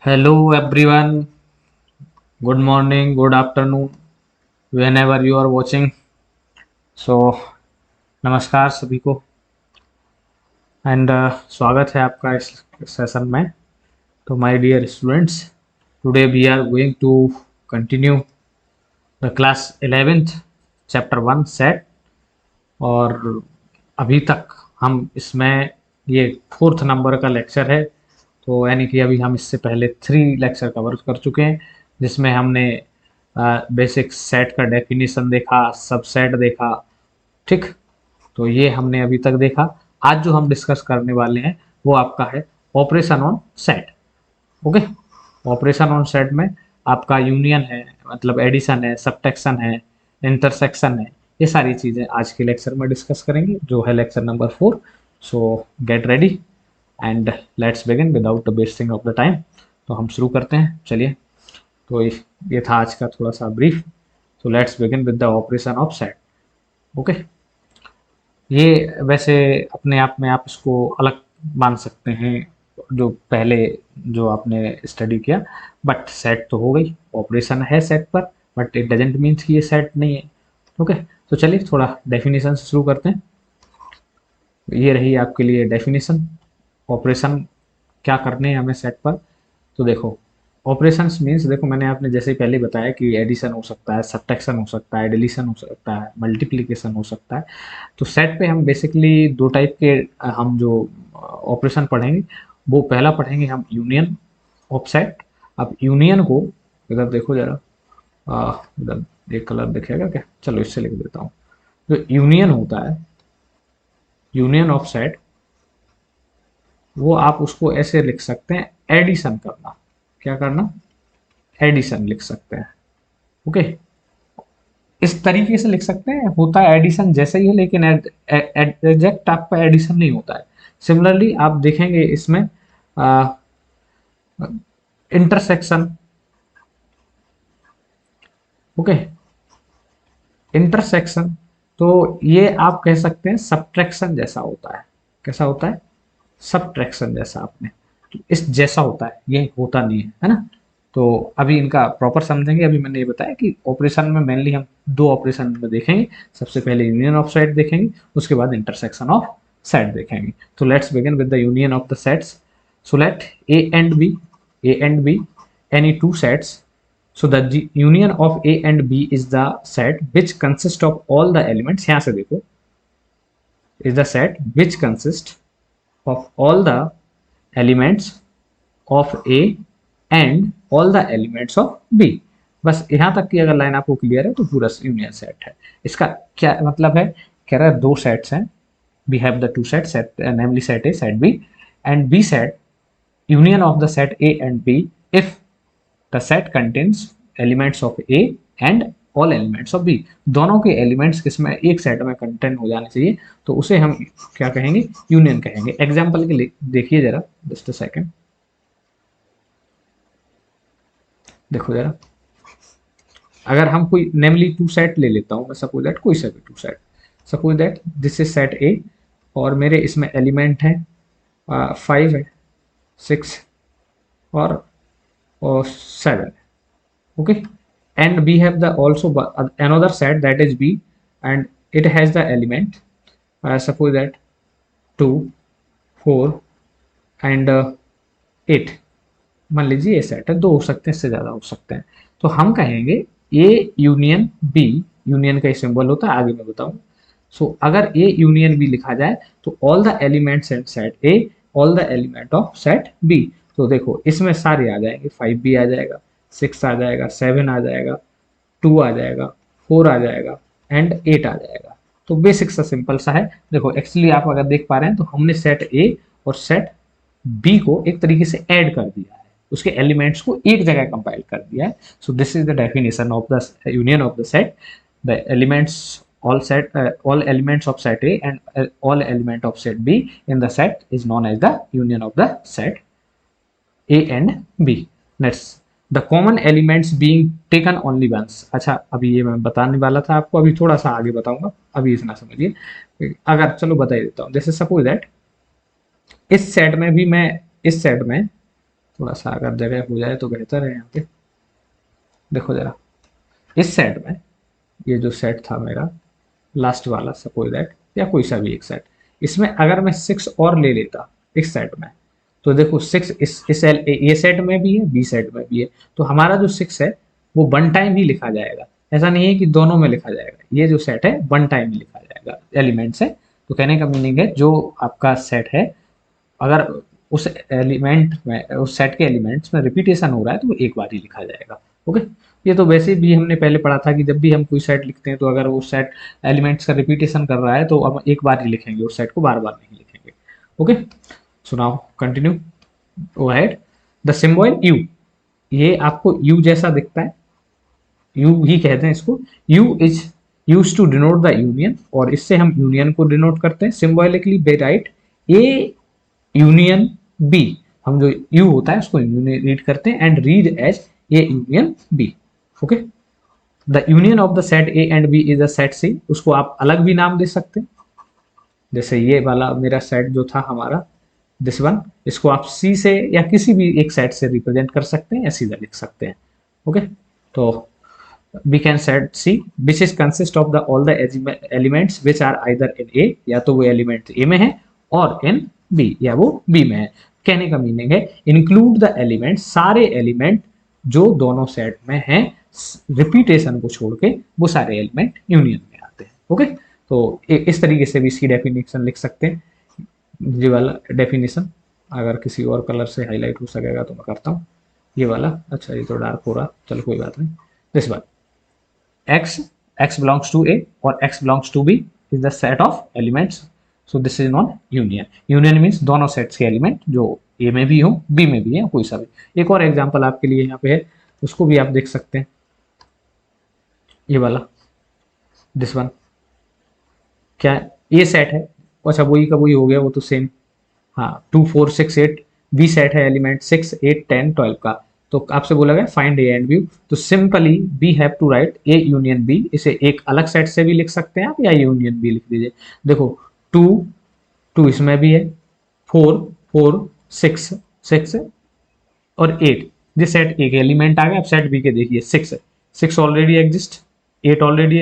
Hello everyone, good morning, good afternoon, whenever you are watching. So नमस्कार सभी को and स्वागत है आपका इस सेशन में. तो my dear students, today we are going to continue the class 11th chapter 1 set. और अभी तक हम इसमें ये फोर्थ नंबर का लेक्चर है. तो यानी कि अभी हम इससे पहले 3 लेक्चर कवर कर चुके हैं, जिसमें हमने बेसिक सेट का डेफिनेशन देखा, सबसेट देखा. ठीक, तो ये हमने अभी तक देखा. आज जो हम डिस्कस करने वाले हैं वो आपका है operation on set. Okay, operation on set में आपका यूनियन है, मतलब एडिशन है, सब्ट्रैक्शन है, इंटरसेक्शन है. ये सारी चीज़ें आज के लेक्चर में डिस्कस करेंगे, जो है lecture number 4. So get ready and let's begin without the wasting of the time. तो हम शुरू करते हैं, चलिए. तो ये था आज का थोड़ा सा ब्रीफ. तो let's begin with the operation of set. Okay, ये वैसे अपने आप में आप इसको अलग मान सकते हैं, जो पहले जो आपने स्टडी किया. बट सेट तो हो गई, ऑपरेशन है सेट पर, बट इट डजेंट मीन्स कि ये सेट नहीं है. ओके, तो चलिए थोड़ा डेफिनेशन से शुरू करते हैं. ये रही आपके लिए डेफिनेशन. ऑपरेशन क्या करने हैं हमें सेट पर. तो देखो, ऑपरेशंस मीन्स, देखो मैंने आपने जैसे ही पहले बताया कि एडिशन हो सकता है, सब्ट्रैक्शन हो सकता है, डिलीशन हो सकता है, मल्टीप्लिकेशन हो सकता है. तो सेट पे हम बेसिकली दो टाइप के हम जो ऑपरेशन पढ़ेंगे, वो पहला पढ़ेंगे हम यूनियन ऑफ सेट. अब यूनियन को इधर देखो जरा, इधर एक कलर दिखेगा क्या, चलो इससे लिख देता हूँ. जो यूनियन होता है, यूनियन ऑफ सेट, वो आप उसको ऐसे लिख सकते हैं, एडिशन करना. क्या करना? एडिशन लिख सकते हैं. ओके, इस तरीके से लिख सकते हैं. होता है एडिशन जैसा ही है, लेकिन एग्जैक्ट आपका एडिशन नहीं होता है. सिमिलरली आप देखेंगे इसमें इंटरसेक्शन. ओके, इंटरसेक्शन, तो ये आप कह सकते हैं सब्ट्रैक्शन जैसा होता है. कैसा होता है? सब्ट्रैक्शन जैसा. आपने इस जैसा होता है, ये होता नहीं है ना. तो अभी इनका प्रॉपर समझेंगे. अभी मैंने ये बताया कि ऑपरेशन में मेनली हम दो ऑपरेशन में देखेंगे. सबसे पहले यूनियन ऑफ सेट देखेंगे, उसके बाद इंटरसेक्शन ऑफ सेट देखेंगे. तो let's begin with the union of the sets. So let A and be any two sets. So the union of A and B is the set which consists of all the elements. यहाँ से देखो, is the set which consists of all the elements of A and all the elements of B. बस यहाँ तक की अगर line आपको clear है तो पूरा यूनियन सेट है. इसका क्या मतलब है? कह रहा है दो सेट्स हैं. We have the two sets, namely set A, set B, and B set union of the set A and B if the set contains elements of A and all elements of B. दोनों के elements किसमें एक set में content हो जाने चाहिए, तो उसे हम क्या कहेंगे? यूनियन कहेंगे. एग्जांपल के लिए देखिए जरा, जस्ट अ सेकंड. देखो जरा, अगर हम कोई नेमली टू सेट ले लेता हूं मैं, सपोज दैट कोई सा भी two set, suppose that this is set A, और मेरे इसमें एलिमेंट है 5 है, 6 और 7. Okay, and we have the also another set that is B, and it has the element suppose that 2, 4 and 8. मान लीजिए ये सेट है, दो हो सकते हैं, इससे ज्यादा हो सकते हैं. तो हम कहेंगे ए यूनियन बी. यूनियन का सिंबल होता है, आगे मैं बताऊंगा. सो अगर ए यूनियन बी लिखा जाए तो all the elements in set A, all the element of set B. तो देखो इसमें सारे आ जाएंगे, 5 भी आ जाएगा, 6 आ जाएगा, 7 आ जाएगा, 2 आ जाएगा, 4 आ जाएगा एंड 8 आ जाएगा. तो बेसिक सा सिंपल सा है. देखो एक्चुअली आप अगर देख पा रहे हैं तो हमने सेट ए और सेट बी को एक तरीके से ऐड कर दिया है, उसके एलिमेंट्स को एक जगह कंपाइल कर दिया है. सो this is the definition of the union of the set. The elements all elements of set A and all element of set B in the set is known as the union of the set A and B. Next, the common elements being taken only once. अच्छा, अभी ये मैं बताने वाला था आपको, अभी थोड़ा सा आगे बताऊंगा, अभी इतना समझिए. अगर चलो बता ही देता हूँ. जैसे सपोज दैट इस सेट में भी मैं, इस सेट में थोड़ा सा अगर जगह हो जाए तो बेहतर है यहाँ पे। देखो जरा, इस सेट में, ये जो सेट था मेरा लास्ट वाला, सपोज दैट, या कोई सा भी एक सेट, इसमें अगर मैं 6 और ले लेता इस सेट में, तो देखो 6 इस ए सेट में भी है, बी सेट में भी है, तो हमारा जो 6 है वो वन टाइम ही लिखा जाएगा। ऐसा नहीं है कि दोनों में लिखा जाएगा, ये जो सेट है वन टाइम ही लिखा जाएगा एलिमेंट्स है। तो कहने का मीनिंग है जो आपका सेट है, अगर उस एलिमेंट में, उस सेट के एलिमेंट्स में रिपीटेशन हो रहा है तो वो एक बार ही लिखा जाएगा। ओके, ये तो वैसे भी हमने पहले पढ़ा था कि जब भी हम कोई सेट लिखते हैं तो अगर वो सेट एलिमेंट्स का रिपीटेशन कर रहा है तो हम एक बार ही लिखेंगे, उस सेट को बार बार नहीं लिखेंगे। Okay, so now continue, go ahead. The symbol you, ये आपको यू जैसा दिखता है, यू ही कहते हैं इसको। U is use to denote the union, और इससे हम यूनियन को डिनोट करते हैं symbolically by write A union B. हम जो यू होता है उसको यूनियन रीड करते हैं and read as a union b. Okay, the union of the set A and B is a set c, उसको आप अलग भी नाम दे सकते हैं। जैसे ये वाला मेरा सेट जो था हमारा, दिस वन, इसको आप सी से या किसी भी एक सेट से रिप्रेजेंट कर सकते हैं या सीधा लिख सकते हैं। ओके, तो we can set C which is consist of the all the elements which are either in A, या तो वो एलिमेंट A में है, और in B, या वो B में है। कहने का मीनिंग है इंक्लूड द एलिमेंट, सारे एलिमेंट जो दोनों सेट में हैं, रिपीटेशन को छोड़ के वो सारे एलिमेंट यूनियन में आते हैं। ओके, तो इस तरीके से भी इसकी डेफिनेशन लिख सकते हैं। ये वाला डेफिनेशन अगर किसी और कलर से हाईलाइट हो सकेगा तो मैं करता हूँ। ये वाला, अच्छा ये तो डार्क हो रहा, चलो कोई बात नहीं। This one, x belongs to A or x belongs to B is the set of elements, so this is known union. Union means दोनों सेट्स के एलिमेंट जो A में भी हो B में भी है, कोई सा भी। एक और एग्जांपल आपके लिए यहाँ पे है, उसको भी आप देख सकते हैं। ये वाला, दिस वन, क्या ये सेट है, अच्छा वही का वही हो गया, वो तो सेम। हाँ, 2 4 6 8 बी सेट है, एलिमेंट 6 8 10 12 का। तो आपसे बोला गया फाइंड ए एंड बी, तो simply we have to write A union B. इसे एक अलग सेट से भी लिख सकते हैं आप, या यूनियन बी लिख दीजिए। देखो 2 2 इसमें भी है, 4 4 6 6 और 8, जिस सेट ए के एलिमेंट आ गए। अब सेट बी के देखिए, 6 है, 6 ऑलरेडी एग्जिस्ट, 8 ऑलरेडी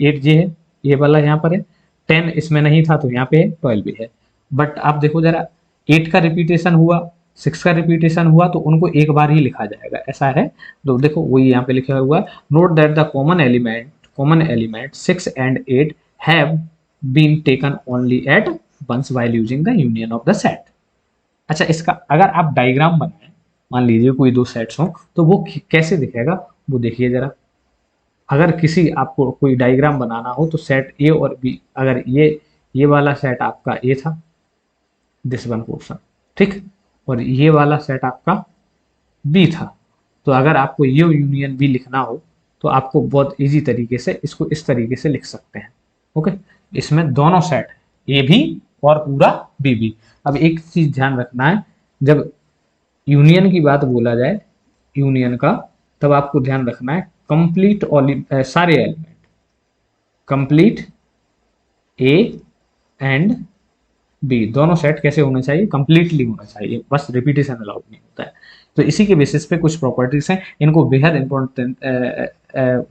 8 ये है, ये वाला यहाँ पर है, 10 इसमें नहीं था तो यहाँ पे है, 12 भी है। बट आप देखो जरा, 8 का रिपीटेशन हुआ, 6 का रिपीटेशन हुआ, तो उनको एक बार ही लिखा जाएगा, ऐसा है। तो देखो वही यहाँ पे लिखा हुआ, note that the common element 6 and 8 have been taken only at once while using the union of the set. अच्छा, इसका अगर आप डायग्राम बनाएं, मान लीजिए कोई दो सेट्स हो, तो वो कैसे दिखेगा वो देखिए जरा। अगर किसी आपको कोई डायग्राम बनाना हो तो सेट ए और बी, अगर ये वाला सेट आपका ए था, दिस वन पोर्शन, ठीक, और ये वाला सेट आपका बी था, तो अगर आपको ये यूनियन बी लिखना हो तो आपको बहुत इजी तरीके से इसको इस तरीके से लिख सकते हैं। ओके, इसमें दोनों सेट ए भी और पूरा बी भी। अब एक चीज ध्यान रखना है, जब यूनियन की बात बोला जाए, यूनियन का, तब आपको ध्यान रखना है कंप्लीट सारे element, complete A and B दोनों सेट कैसे होने चाहिए, कंप्लीटली होना चाहिए, बस रिपीटेशन अलाउड नहीं होता है। तो इसी के बेसिस पे कुछ प्रॉपर्टीज हैं, इनको बेहद इंपॉर्टेंट,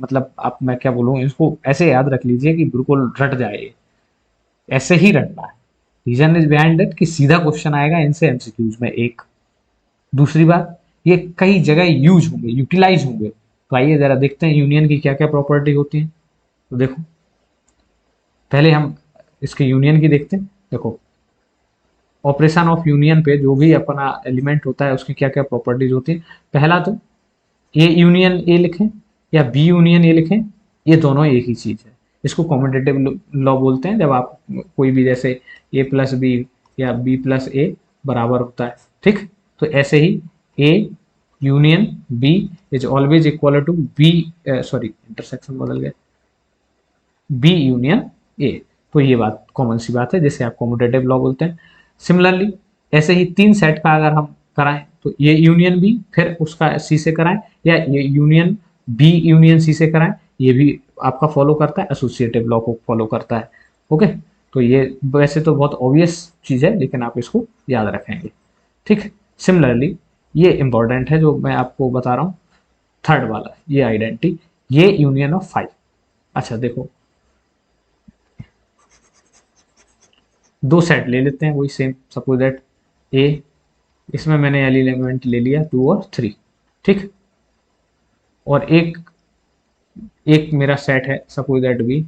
मतलब आप, मैं क्या बोलूँ, इसको ऐसे याद रख लीजिए कि बिल्कुल रट जाए, ऐसे ही रटना है। रीजन इज बिहाइंड दैट कि सीधा क्वेश्चन आएगा इनसे एमसीक्यूज में एक। दूसरी बात, ये कई जगह यूज होंगे, यूटिलाइज होंगे। तो आइए जरा देखते हैं यूनियन की क्या क्या प्रॉपर्टी होती है। तो देखो, पहले हम इसके यूनियन की देखते हैं। देखो, ऑपरेशन ऑफ यूनियन पे जो भी अपना एलिमेंट होता है उसकी क्या क्या प्रॉपर्टीज होती है। पहला तो ए यूनियन ए लिखें या बी यूनियन ए लिखें, ये दोनों एक ही चीज है। इसको कॉम्पिटेटिव लॉ बोलते हैं, जब आप कोई भी, जैसे ए प्लस बी या बी प्लस ए बराबर होता है, ठीक, तो ऐसे ही a union B is always equal to b, sorry intersection बदल गया, बी यूनियन ए। तो ये बात कॉमन सी बात है, जिसे आप कॉम्पिटेटिव लॉ बोलते हैं। सिमिलरली ऐसे ही 3 सेट का अगर हम कराएं तो ये यूनियन बी फिर उसका सी से कराएं, या ये यूनियन बी यूनियन सी से कराएं, ये भी आपका फॉलो करता है, एसोसिएटिव लॉ को फॉलो करता है। ओके, तो ये वैसे तो बहुत ऑब्वियस चीज है, लेकिन आप इसको याद रखेंगे, ठीक। सिमिलरली ये इंपॉर्टेंट है जो मैं आपको बता रहा हूँ, थर्ड वाला ये आइडेंटिटी, ये यूनियन ऑफ 5। अच्छा देखो, दो सेट ले लेते हैं वही सेम, सपोज दैट ए, इसमें मैंने एलिमेंट ले लिया 2 और 3, ठीक। और एक एक मेरा सेट है सपोज दैट बी,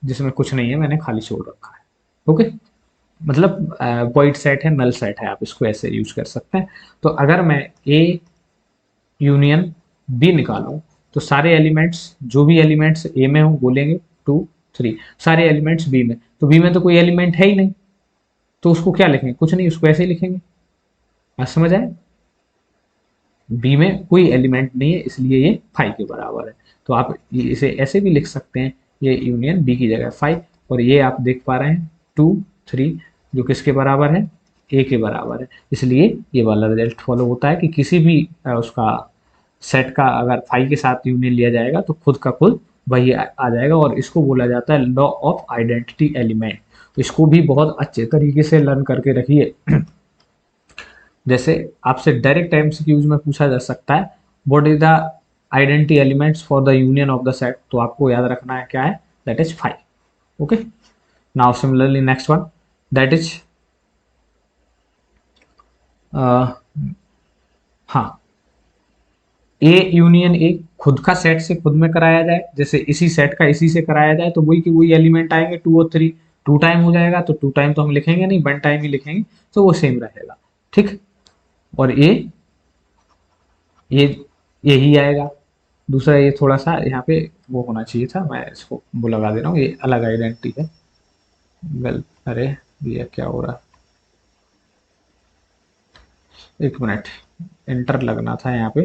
जिसमें कुछ नहीं है, मैंने खाली छोड़ रखा है। ओके, मतलब वॉइड सेट है, नल सेट है, आप इसको ऐसे यूज कर सकते हैं। तो अगर मैं ए यूनियन बी निकालूं, तो सारे एलिमेंट्स, जो भी एलिमेंट्स ए में हो बोलेंगे 2 3, सारे एलिमेंट्स बी में, तो बी में तो कोई एलिमेंट है ही नहीं, तो उसको क्या लिखेंगे, कुछ नहीं, उसको ऐसे ही लिखेंगे। बात समझ आए, बी में कोई एलिमेंट नहीं है, इसलिए ये 5 के बराबर है। तो आप इसे ऐसे भी लिख सकते हैं, ये यूनियन बी की जगह 5, और ये आप देख पा रहे हैं 2 3, जो किसके बराबर है, ए के बराबर है। इसलिए ये वाला रिजल्ट फॉलो होता है कि किसी भी उसका सेट का अगर 5 के साथ यूनियन लिया जाएगा तो खुद का खुद वही आ जाएगा, और इसको बोला जाता है लॉ ऑफ आइडेंटिटी एलिमेंट। इसको भी बहुत अच्छे तरीके से लर्न करके रखिए। जैसे आपसे डायरेक्ट एमसीक्यूज में पूछा जा सकता है, what is the identity elements for the union of the set, तो आपको याद रखना है क्या है, that is 5। Okay, now similarly next one, that is हाँ, ए यूनियन ए खुद का सेट से खुद में कराया जाए, जैसे इसी सेट का इसी से कराया जाए, तो वही की वही एलिमेंट आएंगे 2 और 3, 2 टाइम हो जाएगा, तो 2 टाइम तो हम लिखेंगे नहीं, 1 टाइम ही लिखेंगे, तो वो सेम रहेगा, ठीक। और ये यही आएगा। दूसरा ये थोड़ा सा यहाँ पे वो होना चाहिए था, मैं इसको वो लगा दे रहा हूँ, ये अलग आइडेंटिटी है। वेल अरे भैया क्या हो रहा है, एक मिनट, इंटर लगना था यहाँ पे,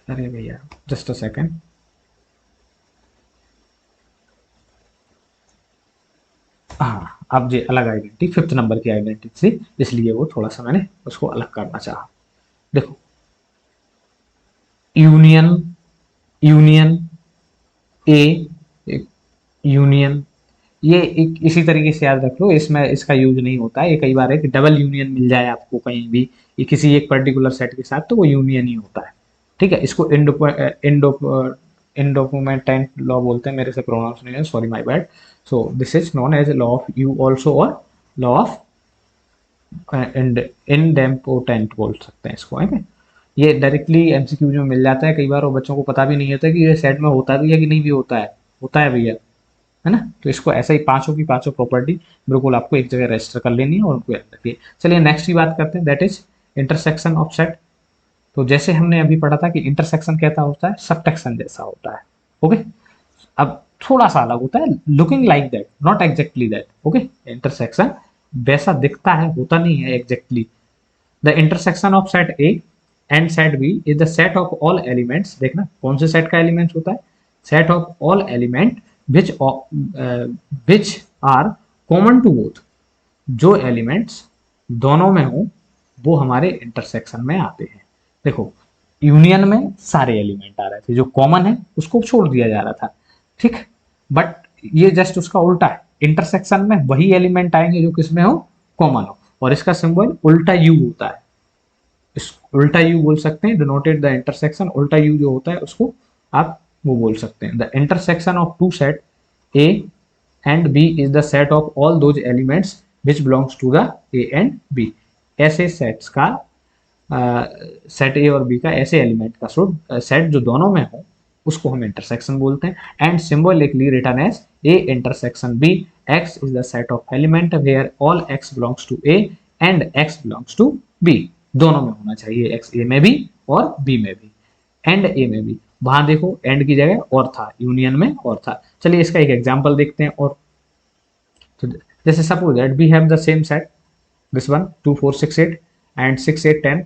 अरे भैया जस्ट अ सेकेंड। हाँ, अब ये अलग आइडेंटिटी, 5th नंबर की आइडेंटिटी थी, इसलिए वो थोड़ा सा मैंने उसको अलग करना चाहा। देखो, यूनियन यूनियन ए, यूनियन, ये एक इसी तरीके से याद रख लो, इसमें इसका यूज नहीं होता है। ये कई बार है कि डबल यूनियन मिल जाए आपको कहीं भी, ये किसी एक पर्टिकुलर सेट के साथ, तो वो यूनियन ही होता है, ठीक है। इसको इंडोपोमेंटेंट लॉ बोलते हैं, मेरे से प्रोनाउंस नहीं है, sorry my bad. So this is known as law of U also, और लॉ ऑफ इंडेम्पोटेंट बोल सकते हैं इसको, है ना। ये डायरेक्टली एमसीक्यूज में मिल जाता है कई बार, और बच्चों को पता भी नहीं होता कि ये सेट में होता भी है कि नहीं भी होता है भैया, है ना। तो इसको ऐसा ही पांचों की पांचों प्रॉपर्टी बिल्कुल आपको एक जगह रजिस्टर कर लेनी है और उनको याद रखिए। चलिए नेक्स्ट की बात करते हैं, that is intersection of set. तो जैसे हमने अभी पढ़ा था कि इंटरसेक्शन कहता होता है सबट्रैक्शन जैसा होता है, ओके। अब थोड़ा सा अलग होता है, looking like that, not exactly that, okay. Intersection वैसा दिखता है, होता नहीं है exactly. The intersection of set A and set B is the set of all elements, देखना कौन से सेट का एलिमेंट होता है, set of all element which which are common to both, जो एलिमेंट्स दोनों में हो वो हमारे इंटरसेक्शन में आते हैं। देखो, यूनियन में सारे एलिमेंट आ रहे थे, जो कॉमन है उसको छोड़ दिया जा रहा था, ठीक। बट ये जस्ट उसका उल्टा है, इंटरसेक्शन में वही एलिमेंट आएंगे जो किसमें हो, कॉमन हो, और इसका सिंबल उल्टा यू होता है। इस उल्टा यू बोल सकते हैं, डिनोटेड द इंटरसेक्शन, उल्टा यू जो होता है उसको आप वो बोल सकते हैं, the intersection of two set A and B is the set of all those elements which belongs to the A and B. ऐसे सेट्स का सेट ए और बी का ऐसे एलिमेंट का सेट जो दोनों में हो उसको हम इंटरसेक्शन बोलते हैं। And symbolically written as A intersection B, X is the set of element where all X belongs to A and X belongs to B. दोनों में होना चाहिए, एक्स ए में भी और बी में भी, एंड ए में भी। वहां देखो एंड की जगह और था, यूनियन में और था। चलिए इसका एक एग्जांपल देखते हैं। और तो जैसे suppose that we have the same set, this one 2 4 6 8 and 6 8 10।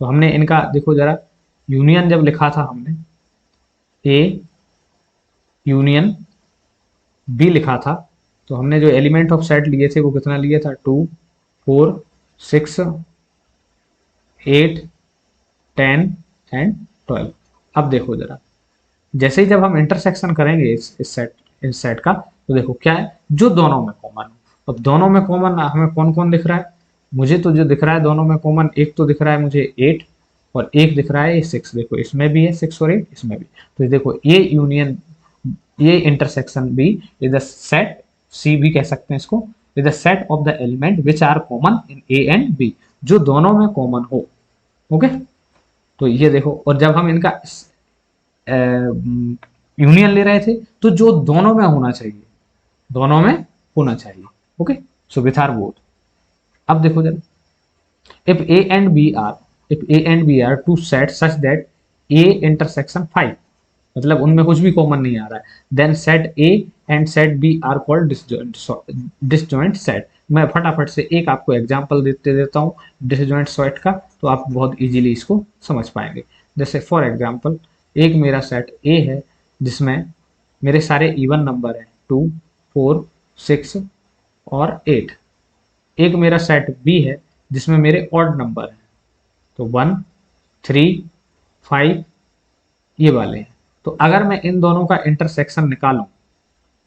तो हमने इनका देखो जरा, यूनियन जब लिखा था हमने, ए यूनियन बी लिखा था, तो हमने जो एलिमेंट ऑफ सेट लिए थे वो कितना लिए था, 2 4 6 8 10 एंड 12। अब देखो जरा, जैसे ही जब हम इंटरसेक्शन करेंगे इस सेट का, तो देखो क्या है, जो दोनों में कॉमन हो। अब दोनों में कॉमन हमें कौन कौन दिख रहा है, मुझे तो जो दिख रहा है दोनों में कॉमन, एक तो दिख रहा है मुझे 8 और एक दिख रहा है 6। देखो इसमें भी है 6 और 8, इसमें भी। तो ये देखो ये यूनियन, ये intersection B is the set, c भी कह सकते हैं इसको, is the set of the element which are common in a and b, जो दोनों में कॉमन हो। ओके, तो ये देखो, और जब हम इनका यूनियन ले रहे थे तो जो दोनों में होना चाहिए, दोनों में होना चाहिए। Okay, so with are both. अब देखो जरा, if a and b are if a and b are two sets such that a intersection 5, मतलब उनमें कुछ भी कॉमन नहीं आ रहा है, then set A and set B are called disjoint set. मैं फटाफट से एक आपको एग्जांपल देता हूँ डिसजॉइंट सेट का, तो आप बहुत इजीली इसको समझ पाएंगे। जैसे फॉर एग्जांपल, एक मेरा सेट ए है जिसमें मेरे सारे इवन नंबर हैं 2, 4, 6 और 8। एक मेरा सेट बी है जिसमें मेरे ऑड नंबर हैं, तो 1, 3, 5 ये वाले हैं। तो अगर मैं इन दोनों का इंटरसेक्शन निकालूं,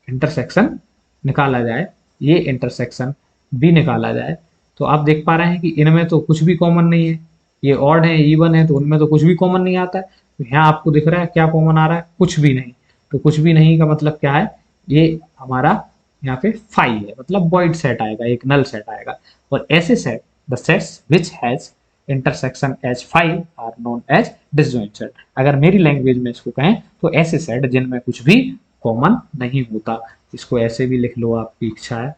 इंटरसेक्शन निकाला जाए, ये इंटरसेक्शन भी निकाला जाए, तो आप देख पा रहे हैं कि इनमें तो कुछ भी कॉमन नहीं है, ये ऑड है इवन है, तो उनमें तो कुछ भी कॉमन नहीं आता है। तो यहाँ आपको दिख रहा है क्या कॉमन आ रहा है, कुछ भी नहीं। तो कुछ भी नहीं का मतलब क्या है, ये हमारा यहाँ पे 5 है, मतलब वॉइड सेट आएगा, एक नल सेट आएगा। और ऐसे set, the sets which has intersection as 5 are known as disjoint set. अगर मेरी लैंग्वेज में इसको कहें तो ऐसे सेट जिनमें कुछ भी कॉमन नहीं होता, इसको ऐसे भी लिख लो, आपकी इच्छा है,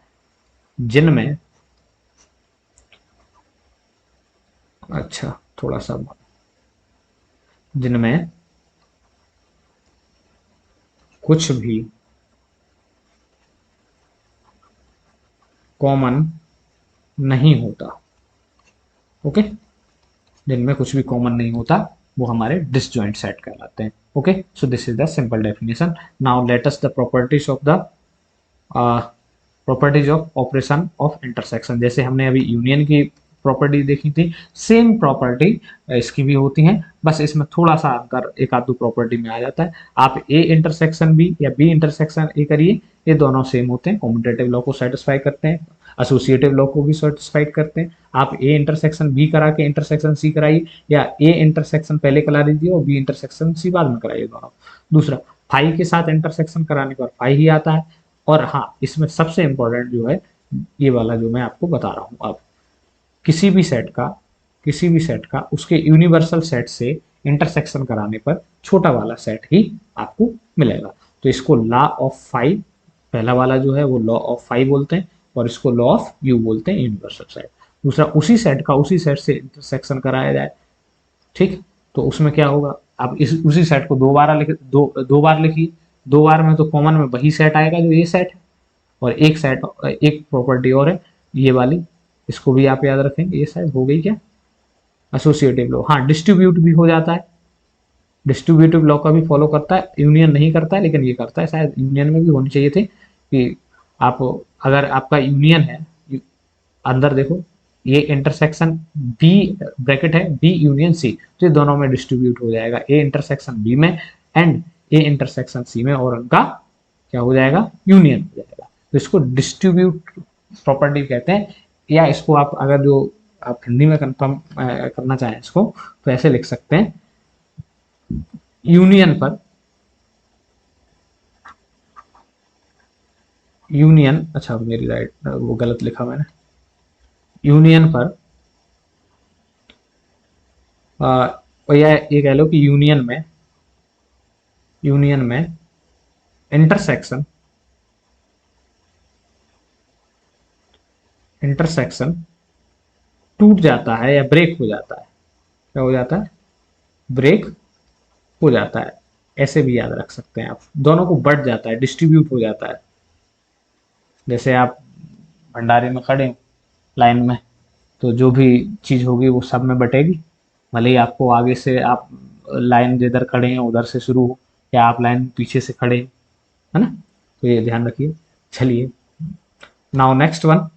जिनमें, अच्छा थोड़ा सा, जिनमें कुछ भी कॉमन नहीं होता। ओके, जिनमें कुछ भी कॉमन नहीं होता वो हमारे डिसजॉइंट सेट कहलाते हैं। Okay, so this is the simple definition. Now let us the properties of the properties of operation of intersection. जैसे हमने अभी यूनियन की प्रॉपर्टी देखी थी, सेम प्रॉपर्टी इसकी भी होती हैं, बस इसमें थोड़ा सा अंतर एक आध दो प्रॉपर्टी में आ जाता है। आप ए इंटरसेक्शन बी या बी इंटरसेक्शन ए करिए, ये दोनों सेम होते हैं, कॉम्यूटेटिव लॉ को सेटिस्फाई करते हैं, एसोसिएटिव लॉ को भी सेटिस्फाइड करते हैं। आप ए इंटरसेक्शन बी करा के इंटरसेक्शन सी कराइए, या ए इंटरसेक्शन पहले करा दीजिए और बी इंटरसेक्शन सी बाद में कराइए, दोनों। दूसरा, फाई के साथ इंटरसेक्शन कराने पर फाई ही आता है। और हाँ, इसमें सबसे इंपॉर्टेंट जो है ये वाला जो मैं आपको बता रहा हूँ, अब किसी भी सेट का उसके यूनिवर्सल सेट से इंटरसेक्शन कराने पर छोटा वाला सेट ही आपको मिलेगा। तो इसको लॉ ऑफ फाइव, पहला वाला जो है वो लॉ ऑफ फाइव बोलते हैं, और इसको लॉ ऑफ यू बोलते हैं, यूनिवर्सल सेट। दूसरा, उसी सेट से इंटरसेक्शन कराया जाए, ठीक, तो उसमें क्या होगा, आप इस उसी सेट को दो बार लिखिए, दो बार में तो कॉमन में वही सेट आएगा जो ये सेट है। और एक प्रॉपर्टी और है ये वाली, इसको भी आप याद रखेंगे। ये शायद हो गई क्या, एसोसिएटिव लॉ। हाँ, डिस्ट्रीब्यूट भी हो जाता है, डिस्ट्रीब्यूटिव लॉ का भी फॉलो करता है, यूनियन नहीं करता है लेकिन ये करता है। शायद यूनियन में भी होनी चाहिए थी कि आप, अगर आपका यूनियन है, अंदर देखो ये इंटरसेक्शन बी ब्रैकेट है, बी यूनियन सी, तो ये दोनों में डिस्ट्रीब्यूट हो जाएगा, ए इंटरसेक्शन बी में एंड ए इंटरसेक्शन सी में, और उनका क्या हो जाएगा, यूनियन हो जाएगा। तो इसको डिस्ट्रीब्यूट प्रॉपर्टी कहते हैं। या इसको आप अगर जो आप हिंदी में कंफर्म करना चाहें इसको, तो ऐसे लिख सकते हैं, यूनियन, अच्छा मेरी राइट वो गलत लिखा मैंने, यूनियन पर या ये कह लो कि यूनियन में इंटरसेक्शन टूट जाता है या ब्रेक हो जाता है। क्या हो जाता है, ब्रेक हो जाता है। ऐसे भी याद रख सकते हैं आप, दोनों को बढ़ जाता है, डिस्ट्रीब्यूट हो जाता है। जैसे आप भंडारे में खड़े हो लाइन में, तो जो भी चीज़ होगी वो सब में बटेगी, भले ही आपको आगे से आप लाइन जिधर खड़े हैं उधर से शुरू हो, या आप लाइन पीछे से खड़े हैं, है ना। तो ये ध्यान रखिए। चलिए, now next one,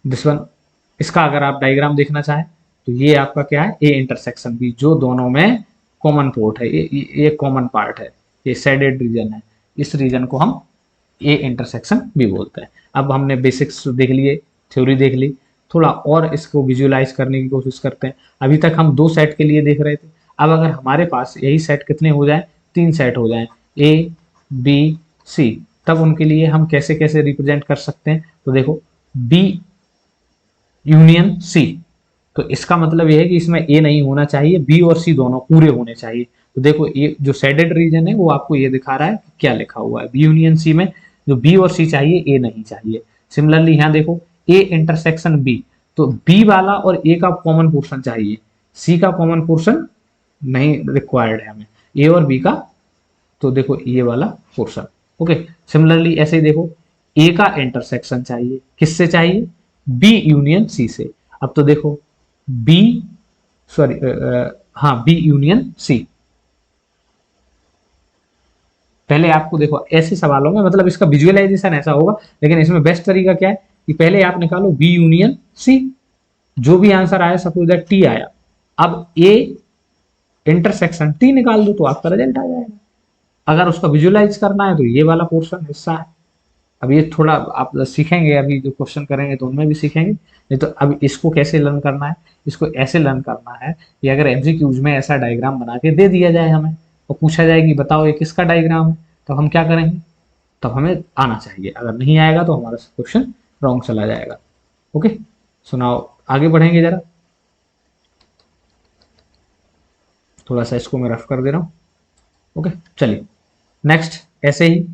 this one, इसका अगर आप डायग्राम देखना चाहें तो ये आपका क्या है, ए इंटरसेक्शन बी, जो दोनों में कॉमन पोर्ट है, ये कॉमन पार्ट है, ये शेडेड रीजन है, इस रीजन को हम ए इंटरसेक्शन बी बोलते हैं। अब हमने बेसिक्स देख लिए, थ्योरी देख ली, थोड़ा और इसको विजुअलाइज करने की कोशिश करते हैं। अभी तक हम 2 सेट के लिए देख रहे थे, अब अगर हमारे पास यही सेट कितने हो जाए, 3 सेट हो जाए, ए बी सी, तब उनके लिए हम कैसे कैसे रिप्रेजेंट कर सकते हैं। तो देखो बी यूनियन सी, तो इसका मतलब ये है कि इसमें ए नहीं होना चाहिए, बी और सी दोनों पूरे होने चाहिए। तो देखो ये जो शेडेड रीजन है वो आपको ये दिखा रहा है कि क्या लिखा हुआ है, बी यूनियन सी में जो बी और सी चाहिए, ए नहीं चाहिए। सिमिलरली यहाँ देखो ए इंटरसेक्शन बी, तो बी वाला और ए का कॉमन पोर्शन चाहिए, सी का कॉमन पोर्शन नहीं रिक्वायर्ड है हमें, ए और बी का, तो देखो ये वाला पोर्शन। ओके, सिमिलरली ऐसे ही देखो ए का इंटरसेक्शन चाहिए, किससे चाहिए, बी यूनियन सी से। अब तो देखो बी, सॉरी, हाँ बी यूनियन सी। पहले आपको देखो ऐसे सवालों में मतलब इसका विजुअलाइजेशन ऐसा होगा, लेकिन इसमें बेस्ट तरीका क्या है कि पहले आप निकालो बी यूनियन सी, जो भी आंसर आया, सपोज दैट टी आया, अब ए इंटरसेक्शन टी निकाल दो तो आपका रिजल्ट आ जाएगा। अगर उसका विजुअलाइज करना है तो ये वाला पोर्शन हिस्सा है। अब ये थोड़ा आप सीखेंगे, अभी जो क्वेश्चन करेंगे तो उनमें भी सीखेंगे। नहीं तो अब इसको कैसे लर्न करना है, इसको ऐसे लर्न करना है कि अगर एमसीक्यूज में ऐसा डायग्राम बना के दे दिया जाए हमें और पूछा जाए कि बताओ ये किसका डायग्राम है, तो हम क्या करेंगे, तब हमें आना चाहिए। अगर नहीं आएगा तो हमारा क्वेश्चन रॉन्ग चला जाएगा। ओके, सुनाओ, आगे बढ़ेंगे जरा, थोड़ा सा इसको मैं रफ कर दे रहा हूँ। ओके, चलिए नेक्स्ट। ऐसे ही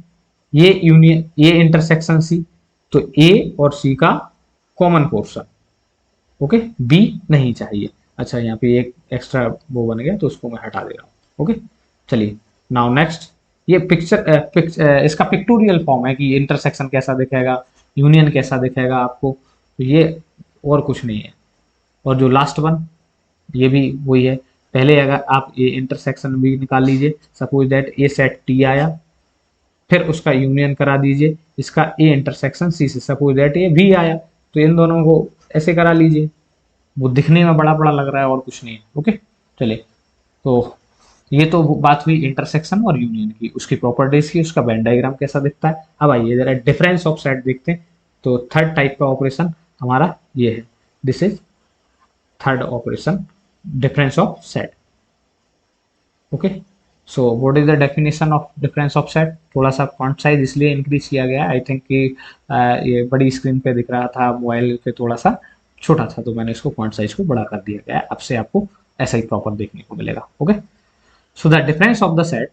ये यूनियन, ये इंटरसेक्शन सी, तो ए और सी का कॉमन पोर्शन। ओके, बी नहीं चाहिए। अच्छा यहाँ पे एक एक्स्ट्रा वो बन गया तो उसको मैं हटा दे रहा हूँ। ओके, चलिए नाउ नेक्स्ट। ये इसका पिक्टोरियल फॉर्म है कि इंटरसेक्शन कैसा दिखेगा, यूनियन कैसा दिखेगा आपको, तो ये और कुछ नहीं है। और जो लास्ट वन, ये भी वही है। पहले अगर आप ये इंटरसेक्शन भी निकाल लीजिए, suppose that A set T आया, फिर उसका यूनियन करा दीजिए इसका ए इंटरसेक्शन सी से, सपोज दैट ये भी आया, तो इन दोनों को ऐसे करा लीजिए। वो दिखने में बड़ा बड़ा लग रहा है और कुछ नहीं है। ओके, चलिए, तो ये तो बात हुई इंटरसेक्शन और यूनियन की, उसकी प्रॉपर्टीज की, उसका वेन डायग्राम कैसा दिखता है। अब आइए जरा डिफरेंस ऑफ सेट देखते हैं। तो थर्ड टाइप का ऑपरेशन हमारा ये है, this is third operation, difference of set. Okay, so what is the definition of difference of set. थोड़ा सा फॉन्ट साइज इसलिए इंक्रीज किया गया, आई थिंक कि ये बड़ी स्क्रीन पे दिख रहा था, मोबाइल पे थोड़ा सा छोटा था, तो मैंने इसको फॉन्ट साइज को बड़ा कर दिया गया है। अब से आपको ऐसा ही प्रॉपर देखने को मिलेगा। Okay, so the difference of the set,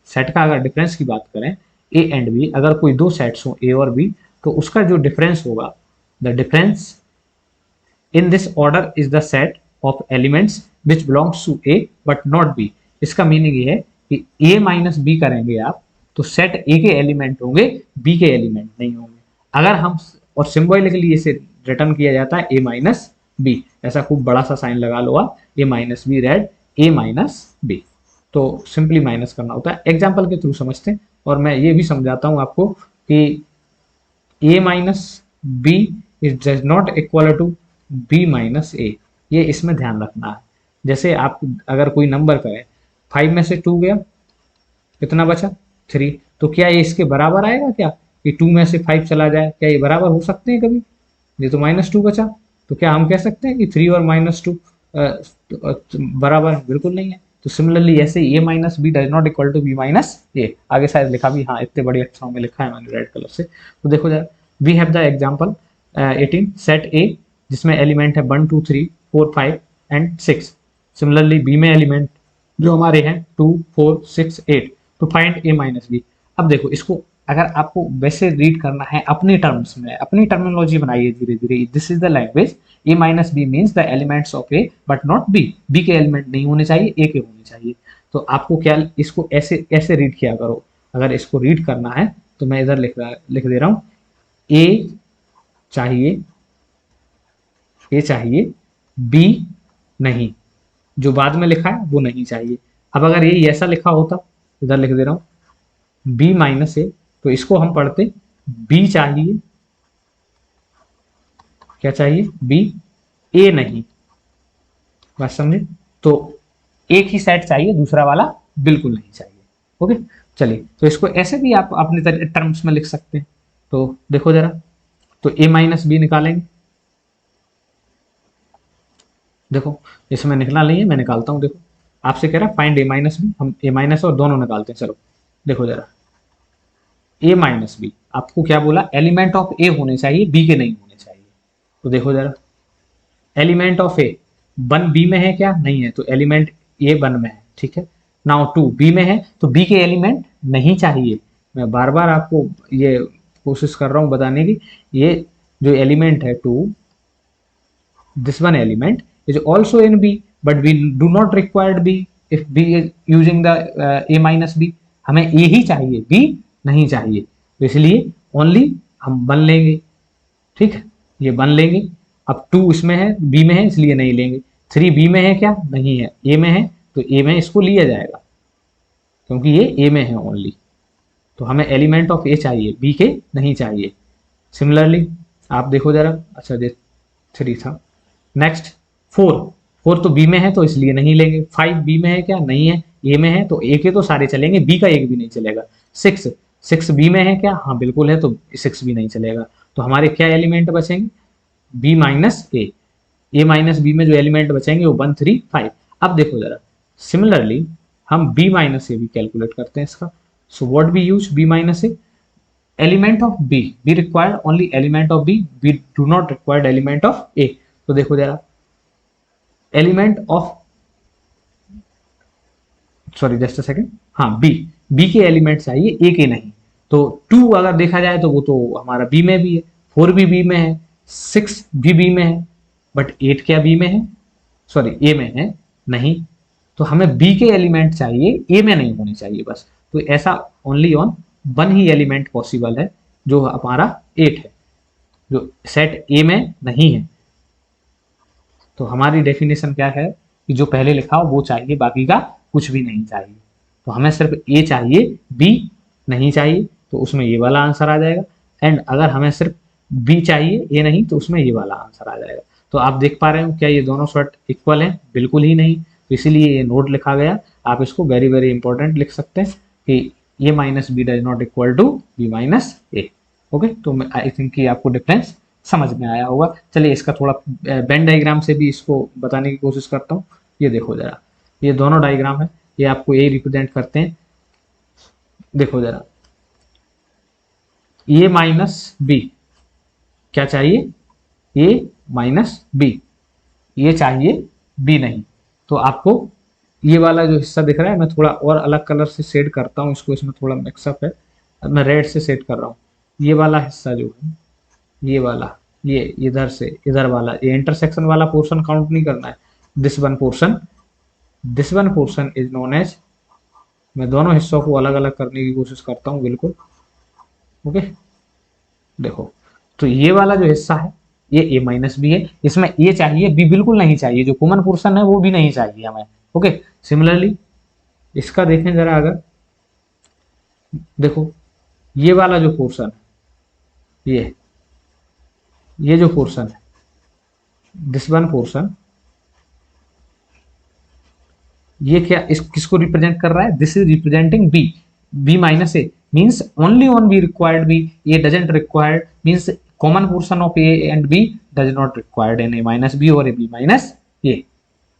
set का अगर डिफरेंस की बात करें, ए एंड बी, अगर कोई दो सेट्स हो ए और बी, तो उसका जो डिफरेंस होगा, the difference in this order is the set of elements which belongs to A but not B. इसका मीनिंग ये है कि ए माइनस बी करेंगे आप, तो सेट ए के एलिमेंट होंगे, बी के एलिमेंट नहीं होंगे। अगर हम, और सिंबॉलिकली इसे रिटर्न किया जाता है ए माइनस बी, ऐसा खूब बड़ा सा साइन लगा लो आप, ए माइनस बी रेड ए माइनस बी, तो सिंपली माइनस करना होता है। एग्जाम्पल के थ्रू समझते हैं, और मैं ये भी समझाता हूं आपको कि ए minus b is does not equal to B minus a, ये इसमें ध्यान रखना है। जैसे आप अगर कोई नंबर करें, 5 में से 2 गया, कितना बचा 3, तो क्या ये इसके बराबर आएगा क्या कि 2 में से 5 चला जाए, क्या ये बराबर हो सकते हैं कभी, ये तो -2 बचा, तो क्या हम कह सकते हैं कि 3 और -2 बराबर है, बिल्कुल नहीं है। तो सिमिलरली ऐसे a minus B does not equal to B minus a, आगे शायद लिखा भी, हाँ इतने बड़े अक्षरों में लिखा है मैंने रेड कलर से। तो देखो जरा, we have the example 18 set A, जिसमें एलिमेंट है 1 2 3 4 5 एंड 6। सिमिलरली बी में एलिमेंट जो हमारे हैं 2 4 6 8, तो फाइंड ए माइनस बी। अब देखो इसको अगर आपको वैसे रीड करना है अपने टर्म्स में, अपनी टर्मिनोलॉजी बनाइए धीरे धीरे, this is the language, A minus B means the elements of A but not B, B के एलिमेंट नहीं होने चाहिए, ए के होने चाहिए। तो आपको क्या, इसको ऐसे ऐसे रीड किया करो। अगर इसको रीड करना है तो मैं इधर लिख दे रहा हूं, ए चाहिए, ए चाहिए, बी नहीं, जो बाद में लिखा है वो नहीं चाहिए। अब अगर ये ऐसा लिखा होता, इधर लिख दे रहा हूं बी माइनस ए, तो इसको हम पढ़ते बी चाहिए, क्या चाहिए, बी, ए नहीं, बात समझे। तो एक ही सेट चाहिए, दूसरा वाला बिल्कुल नहीं चाहिए। ओके, चलिए, तो इसको ऐसे भी आप अपने टर्म्स में लिख सकते हैं। तो देखो जरा, तो ए माइनस बी निकालेंगे, देखो इसमें निकला नहीं है, मैं निकालता हूँ। देखो आपसे कह रहा है फाइंड ए माइनस बी, हम ए माइनस और दोनों निकालते हैं। चलो देखो जरा, ए माइनस बी आपको क्या बोला, एलिमेंट ऑफ ए होने चाहिए, बी के नहीं होने चाहिए। तो देखो जरा, element of A one B में है क्या, नहीं है, तो एलिमेंट ए वन में है, ठीक है। नाउ टू बी में है, तो बी के एलिमेंट नहीं चाहिए। मैं बार बार आपको ये कोशिश कर रहा हूं बताने की, ये जो एलिमेंट है to, this one element is also in b, but we do not require b if b is using the a minus b। हमें a ही चाहिए, b नहीं चाहिए, तो इसलिए ओनली हम वन लेंगे, ठीक है, ये वन लेंगे। अब टू इसमें है, बी में है, इसलिए नहीं लेंगे। थ्री बी में है क्या, नहीं है, ए में है, तो ए में इसको लिया जाएगा क्योंकि ये ए में है ओनली। तो हमें एलिमेंट ऑफ ए चाहिए, बी के नहीं चाहिए। सिमिलरली आप देखो जरा, अच्छा ये थ्री था। नेक्स्ट फोर, फोर तो बी में है तो इसलिए नहीं लेंगे। फाइव बी में है क्या, नहीं है, ए में है, तो ए के तो सारे चलेंगे, बी का एक भी नहीं चलेगा। सिक्स, सिक्स बी में है क्या, हाँ बिल्कुल है, तो सिक्स भी नहीं चलेगा। तो हमारे क्या एलिमेंट बचेंगे, बी माइनस ए माइनस बी में जो एलिमेंट बचेंगे वो वन थ्री फाइव। अब देखो जरा, सिमिलरली हम बी माइनस ए भी कैलकुलेट करते हैं इसका। So what B use B minus A, element of B, B required only element of B, B do not required element of A. तो देखो जरा, element of, sorry just a second, हाँ B, B के element चाहिए, A के नहीं। तो to अगर देखा जाए तो वो तो हमारा बी में भी है, फोर भी बी में है, सिक्स भी बी में है, बट एट क्या बी में है, सॉरी ए में है नहीं। तो हमें बी के एलिमेंट चाहिए, ए में नहीं होने चाहिए बस। तो ऐसा only on one he element possible है, जो हमारा एट है, जो सेट ए में नहीं है। तो हमारी डेफिनेशन क्या है कि जो पहले लिखा हो वो चाहिए, बाकी का कुछ भी नहीं चाहिए। तो हमें सिर्फ ए चाहिए, बी नहीं चाहिए, तो उसमें ये वाला आंसर आ जाएगा। एंड अगर हमें सिर्फ बी चाहिए, ए नहीं, तो उसमें ये वाला आंसर आ जाएगा। तो आप देख पा रहे हो क्या ये दोनों शॉर्ट इक्वल हैं, बिल्कुल ही नहीं। तो इसीलिए ये नोट लिखा गया। आप इसको वेरी वेरी इंपॉर्टेंट लिख सकते हैं कि ए minus B does not equal to B minus A. Okay, तो आई थिंक कि आपको डिफरेंस समझ में आया होगा। चलिए इसका थोड़ा बेन डायग्राम से भी इसको बताने की कोशिश करता हूँ। ये देखो जरा, ये दोनों डायग्राम है, ये आपको ए रिप्रेजेंट करते हैं। देखो जरा, ए माइनस बी क्या चाहिए, ए माइनस बी, ये चाहिए, बी नहीं। तो आपको ये वाला जो हिस्सा दिख रहा है, मैं थोड़ा और अलग कलर से शेड करता हूँ इसको, इसमें थोड़ा मिक्सअप है, मैं रेड से शेड कर रहा हूँ। ये वाला हिस्सा जो है, ये वाला, ये इधर से इधर वाला, ये इंटरसेक्शन वाला पोर्शन काउंट नहीं करना है। This one portion, this one portion is known as, मैं दोनों हिस्सों को अलग अलग करने की कोशिश करता हूँ बिल्कुल। ओके, देखो, तो ये वाला जो हिस्सा है ये ए माइनस बी है, इसमें ए चाहिए, बी बिल्कुल नहीं चाहिए, जो कॉमन पोर्शन है वो भी नहीं चाहिए हमें। ओके, सिमिलरली इसका देखें जरा, अगर देखो ये वाला जो पोर्शन है, ये जो पोर्शन है, दिस वन पोर्शन, ये क्या इस किसको रिप्रेजेंट कर रहा है, this is representing B, B minus A means only on B required B, A doesn't required, means common portion of A and B does not required in A minus B और A B minus A.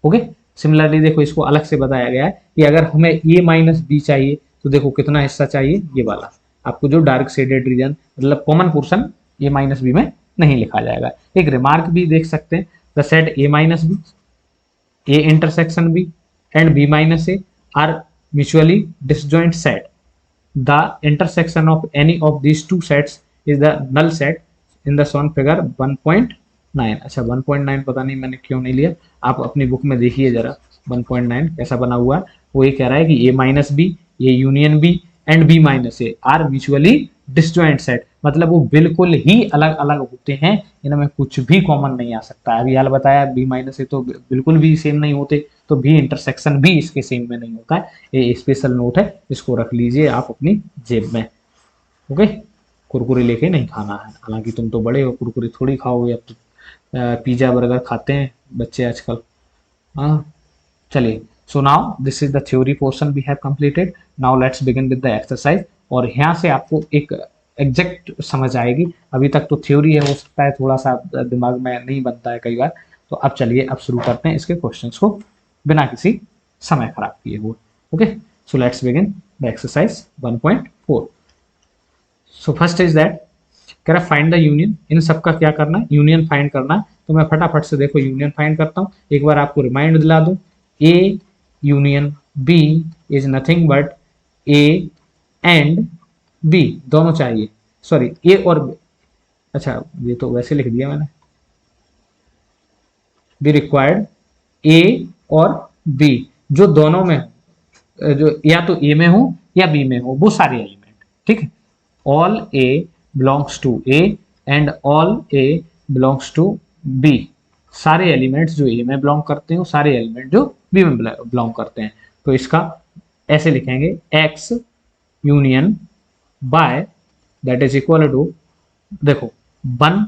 Okay, similarly देखो इसको अलग से बताया गया है कि अगर हमें ए माइनस बी चाहिए तो देखो कितना हिस्सा चाहिए, ये वाला आपको जो डार्क शेडेड रीजन, मतलब कॉमन पोर्शन ए माइनस बी में नहीं लिखा जाएगा। एक रिमार्क भी देख सकते हैं, the set A minus B, A intersection B and B minus A are mutually disjoint set. The intersection of any of these two sets is the null set in the shown figure 1.9। अच्छा 1.9 पता नहीं मैंने क्यों नहीं लिया, आप अपनी book में देखिए जरा 1.9 कैसा बना हुआ है। वो ये कह रहा है कि A माइनस बी, ये union B and B minus A are mutually disjoint set, मतलब वो बिल्कुल ही अलग अलग होते हैं, इनमें कुछ भी कॉमन नहीं आ सकता। अभी हाल बताया बी माइनस ए तो बिल्कुल भी सेम नहीं होते, तो बी इंटरसेक्शन भी इसके सेम में नहीं होता है। ये स्पेशल नोट है, इसको रख लीजिए आप अपनी जेब में। ओके, कुरकुरे लेके नहीं खाना है, हालांकि तुम तो बड़े हो, कुरकुरे थोड़ी खाओगे, अब तो पिज्जा बर्गर खाते हैं बच्चे आजकल। हाँ, चलिए, so now this is the theory portion we have completed. Now let's begin with the exercise. और यहाँ से आपको एक एग्जैक्ट समझ आएगी। अभी तक तो थ्योरी है, हो सकता है थोड़ा सा दिमाग में नहीं बनता है कई बार, तो अब चलिए अब शुरू करते हैं इसके क्वेश्चंस को बिना किसी समय खराब किए हुए। Okay, so let's begin the exercise 1.4। So first is that कह रहा फाइंड द यूनियन, इन सबका क्या करना है, यूनियन फाइंड करना है। तो मैं फटाफट से देखो यूनियन फाइंड करता हूँ, एक बार आपको रिमाइंड दिला दूं। A union B is nothing but A and B दोनों चाहिए, सॉरी ए और बी, अच्छा ये तो वैसे लिख दिया मैंने, बी रिक्वायर्ड ए और बी जो दोनों में जो या तो ए में हो या बी में हो वो सारे एलिमेंट, ठीक है। All A belongs to A and all A belongs to B, सारे एलिमेंट्स जो ए में बिलोंग करते हैं सारे एलिमेंट जो बी में बिलोंग करते हैं। तो इसका ऐसे लिखेंगे X union by that is equal to, देखो वन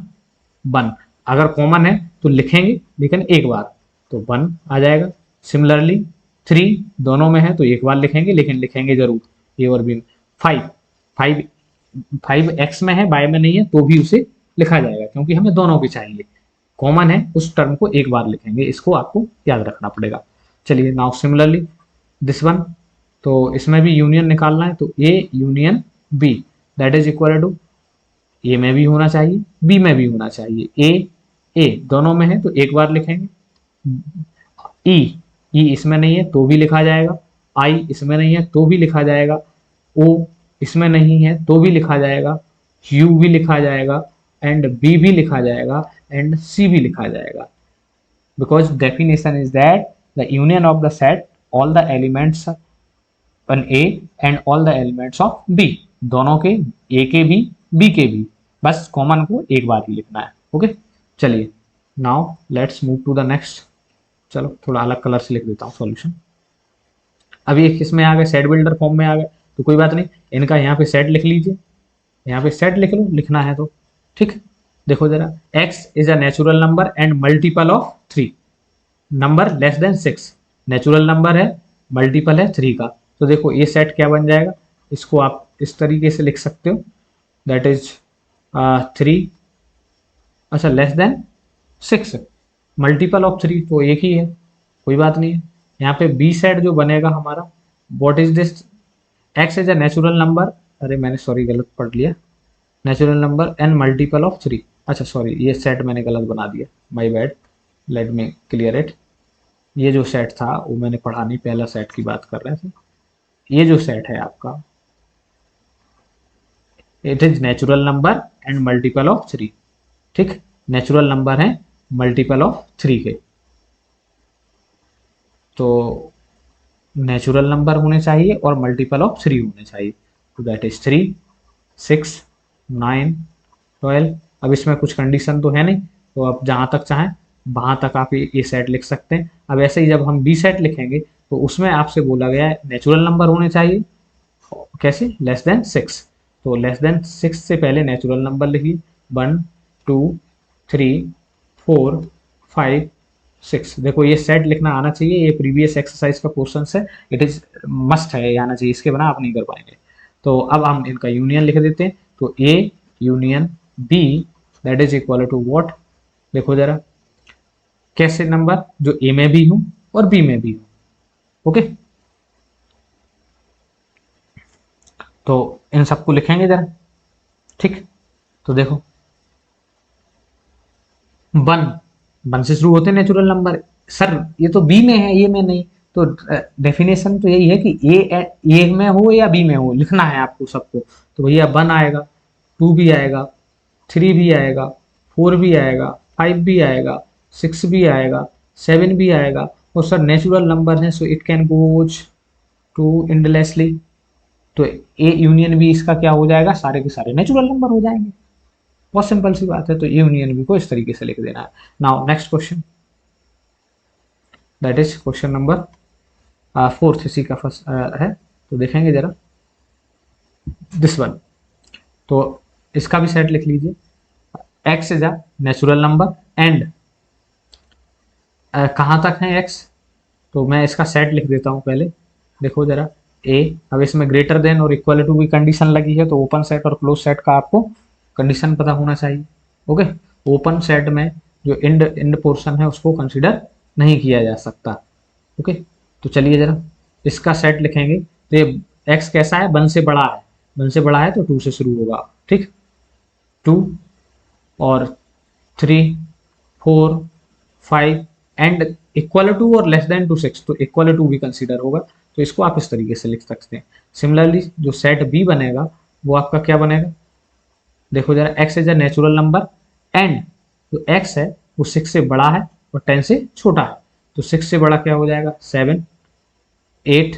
वन अगर कॉमन है तो लिखेंगे लेकिन एक बार, तो वन आ जाएगा। सिमिलरली थ्री दोनों में है तो एक बार लिखेंगे लेकिन लिखेंगे जरूर ए और बी में। फाइव फाइव फाइव एक्स में है बाय में नहीं है तो भी उसे लिखा जाएगा क्योंकि हमें दोनों की चाहिए, कॉमन है उस टर्म को एक बार लिखेंगे, इसको आपको याद रखना पड़ेगा। चलिए नाउ सिमिलरली दिस वन, तो इसमें भी यूनियन निकालना है तो A union B that is equal to A में भी होना चाहिए बी में भी होना चाहिए। ए दोनों में है तो एक बार लिखेंगे, ई इसमें नहीं है तो भी लिखा जाएगा, आई इसमें नहीं है तो भी लिखा जाएगा, ओ इसमें नहीं है तो भी लिखा जाएगा, यू भी लिखा जाएगा एंड बी भी लिखा जाएगा एंड सी भी लिखा जाएगा। Because definition is that the union of the set all the elements on A and all the elements of B, दोनों के ए के भी बी के भी, बस कॉमन को एक बार ही लिखना है। ओके चलिए now let's move to the next. चलो थोड़ा अलग कलर से लिख देता हूँ सॉल्यूशन। अभी एक इसमें आ गए सेट बिल्डर फॉर्म में आ गए तो कोई बात नहीं, इनका यहाँ पे सेट लिख लीजिए, यहाँ पे सेट लिख लो लिखना है तो, ठीक। देखो जरा x is a natural number and multiple of 3, number less than 6, natural number है मल्टीपल है 3 का, तो देखो ये सेट क्या बन जाएगा, इसको आप इस तरीके से लिख सकते हो दैट इज 3, अच्छा लेस देन 6, मल्टीपल ऑफ 3 तो एक ही है, कोई बात नहीं है। यहाँ पे बी सेट जो बनेगा हमारा, what is this, x is a natural number, अरे मैंने सॉरी गलत पढ़ लिया, natural number and multiple of 3, अच्छा सॉरी ये सेट मैंने गलत बना दिया, my bad, let me clear it. ये जो सेट था वो मैंने पढ़ा नहीं, पहला सेट की बात कर रहे थे। ये जो सेट है आपका it is natural number and multiple of 3, ठीक, नेचुरल नंबर है मल्टीपल ऑफ 3 के, तो नेचुरल नंबर होने चाहिए और मल्टीपल ऑफ 3 होने चाहिए, तो दैट इज 3, 6, 9, 12। अब इसमें कुछ कंडीशन तो है नहीं, तो आप जहाँ तक चाहें वहाँ तक आप ये सेट लिख सकते हैं। अब ऐसे ही जब हम बी सेट लिखेंगे तो उसमें आपसे बोला गया है नेचुरल नंबर होने चाहिए, कैसे, लेस देन 6, तो लेस देन 6 से पहले नेचुरल नंबर लिखिए, 1, 2, 3, 4, 5, 6। देखो ये सेट लिखना आना चाहिए, ये प्रीवियस एक्सरसाइज का क्वेश्चन है, इट इज मस्ट है, आना चाहिए, इसके बिना आप नहीं कर पाएंगे। तो अब हम इनका यूनियन लिख देते हैं, तो A union B that is equal to what, देखो जरा कैसे नंबर जो ए में भी हूं और बी में भी हूं, ओके। तो इन सबको लिखेंगे जरा, ठीक। तो देखो वन से शुरू होते हैं नेचुरल नंबर, सर ये तो बी में है ये में नहीं, तो डेफिनेशन तो यही है कि ए में हो या बी में हो लिखना है आपको सबको, तो भैया 1 आएगा, 2 भी आएगा, 3 भी आएगा, 4 भी आएगा, 5 भी आएगा, 6 भी आएगा, 7 भी आएगा, और सर नेचुरल नंबर है so it can goes to endlessly, तो ए यूनियन बी इसका क्या हो जाएगा, सारे के सारे नेचुरल नंबर हो जाएंगे, बहुत सिंपल सी बात है। तो ए यूनियन बी को इस तरीके से लिख देना है। Now next question that is question number 4 इसी का फर्स्ट है, तो देखेंगे जरा दिस वन, तो इसका भी सेट लिख लीजिए, x is a natural number and कहाँ तक है एक्स, तो मैं इसका सेट लिख देता हूँ पहले, देखो जरा ए, अब इसमें ग्रेटर देन और इक्वल टू की कंडीशन लगी है, तो ओपन सेट और क्लोज सेट का आपको कंडीशन पता होना चाहिए, ओके। ओपन सेट में जो इंड पोर्शन है उसको कंसिडर नहीं किया जा सकता। ओके, तो चलिए जरा इसका सेट लिखेंगे। तो ये एक्स कैसा है, 1 से बड़ा है, 1 से बड़ा है तो 2 से शुरू होगा। ठीक, 2 और 3 4 5 एंड इक्वल टू और लेस देन टू 6, तो इक्वल टू भी कंसीडर होगा। तो इसको आप इस तरीके से लिख सकते हैं। सिमिलरली जो सेट बी बनेगा वो आपका क्या बनेगा, देखो जरा, x is a natural number and जो x है वो 6 से बड़ा है और 10 से छोटा है। तो 6 से बड़ा क्या हो जाएगा, 7 8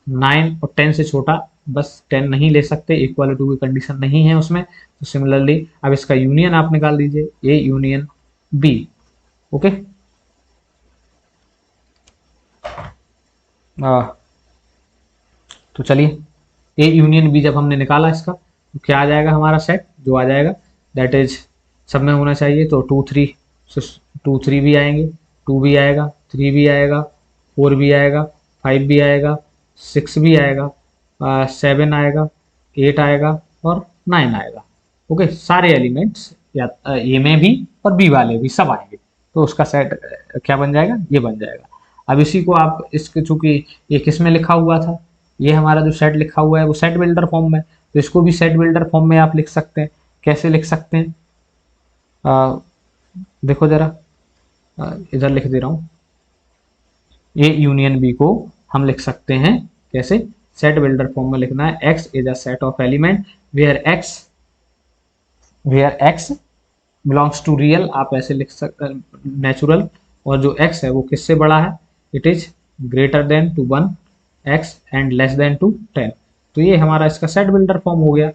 9 और 10 से छोटा बस 10 नहीं ले सकते, इक्वल टू की कंडीशन नहीं है उसमें। तो सिमिलरली अब इसका यूनियन आप निकाल दीजिए, ए यूनियन बी। ओके, तो चलिए ए यूनियन बी जब हमने निकाला इसका तो क्या आ जाएगा हमारा सेट, जो आ जाएगा दैट इज सब में होना चाहिए। तो 2 3 2 3 भी आएंगे, 2 भी आएगा, 3 भी आएगा, 4 भी आएगा, 5 भी आएगा, 6 भी आएगा, 7 आएगा, 8 आएगा और 9 आएगा। ओके, सारे एलिमेंट्स या ए में भी और बी वाले भी सब आएंगे। तो उसका सेट क्या बन जाएगा, ये बन जाएगा। अब इसी को आप इसके, चूंकि ये किस में लिखा हुआ था, ये हमारा जो सेट लिखा हुआ है वो सेट बिल्डर फॉर्म में, तो इसको भी सेट बिल्डर फॉर्म में आप लिख सकते हैं। कैसे लिख सकते हैं, देखो जरा, इधर लिख दे रहा हूं, ए यूनियन बी को हम लिख सकते हैं कैसे, सेट बिल्डर फॉर्म में लिखना है। X is a set of element where X belongs to real, आप ऐसे लिख सकते, नेचुरल, और जो x है वो किससे बड़ा है, it is greater than to 1 x and less than to 10। तो ये हमारा इसका सेट बिल्डर फॉर्म हो गया।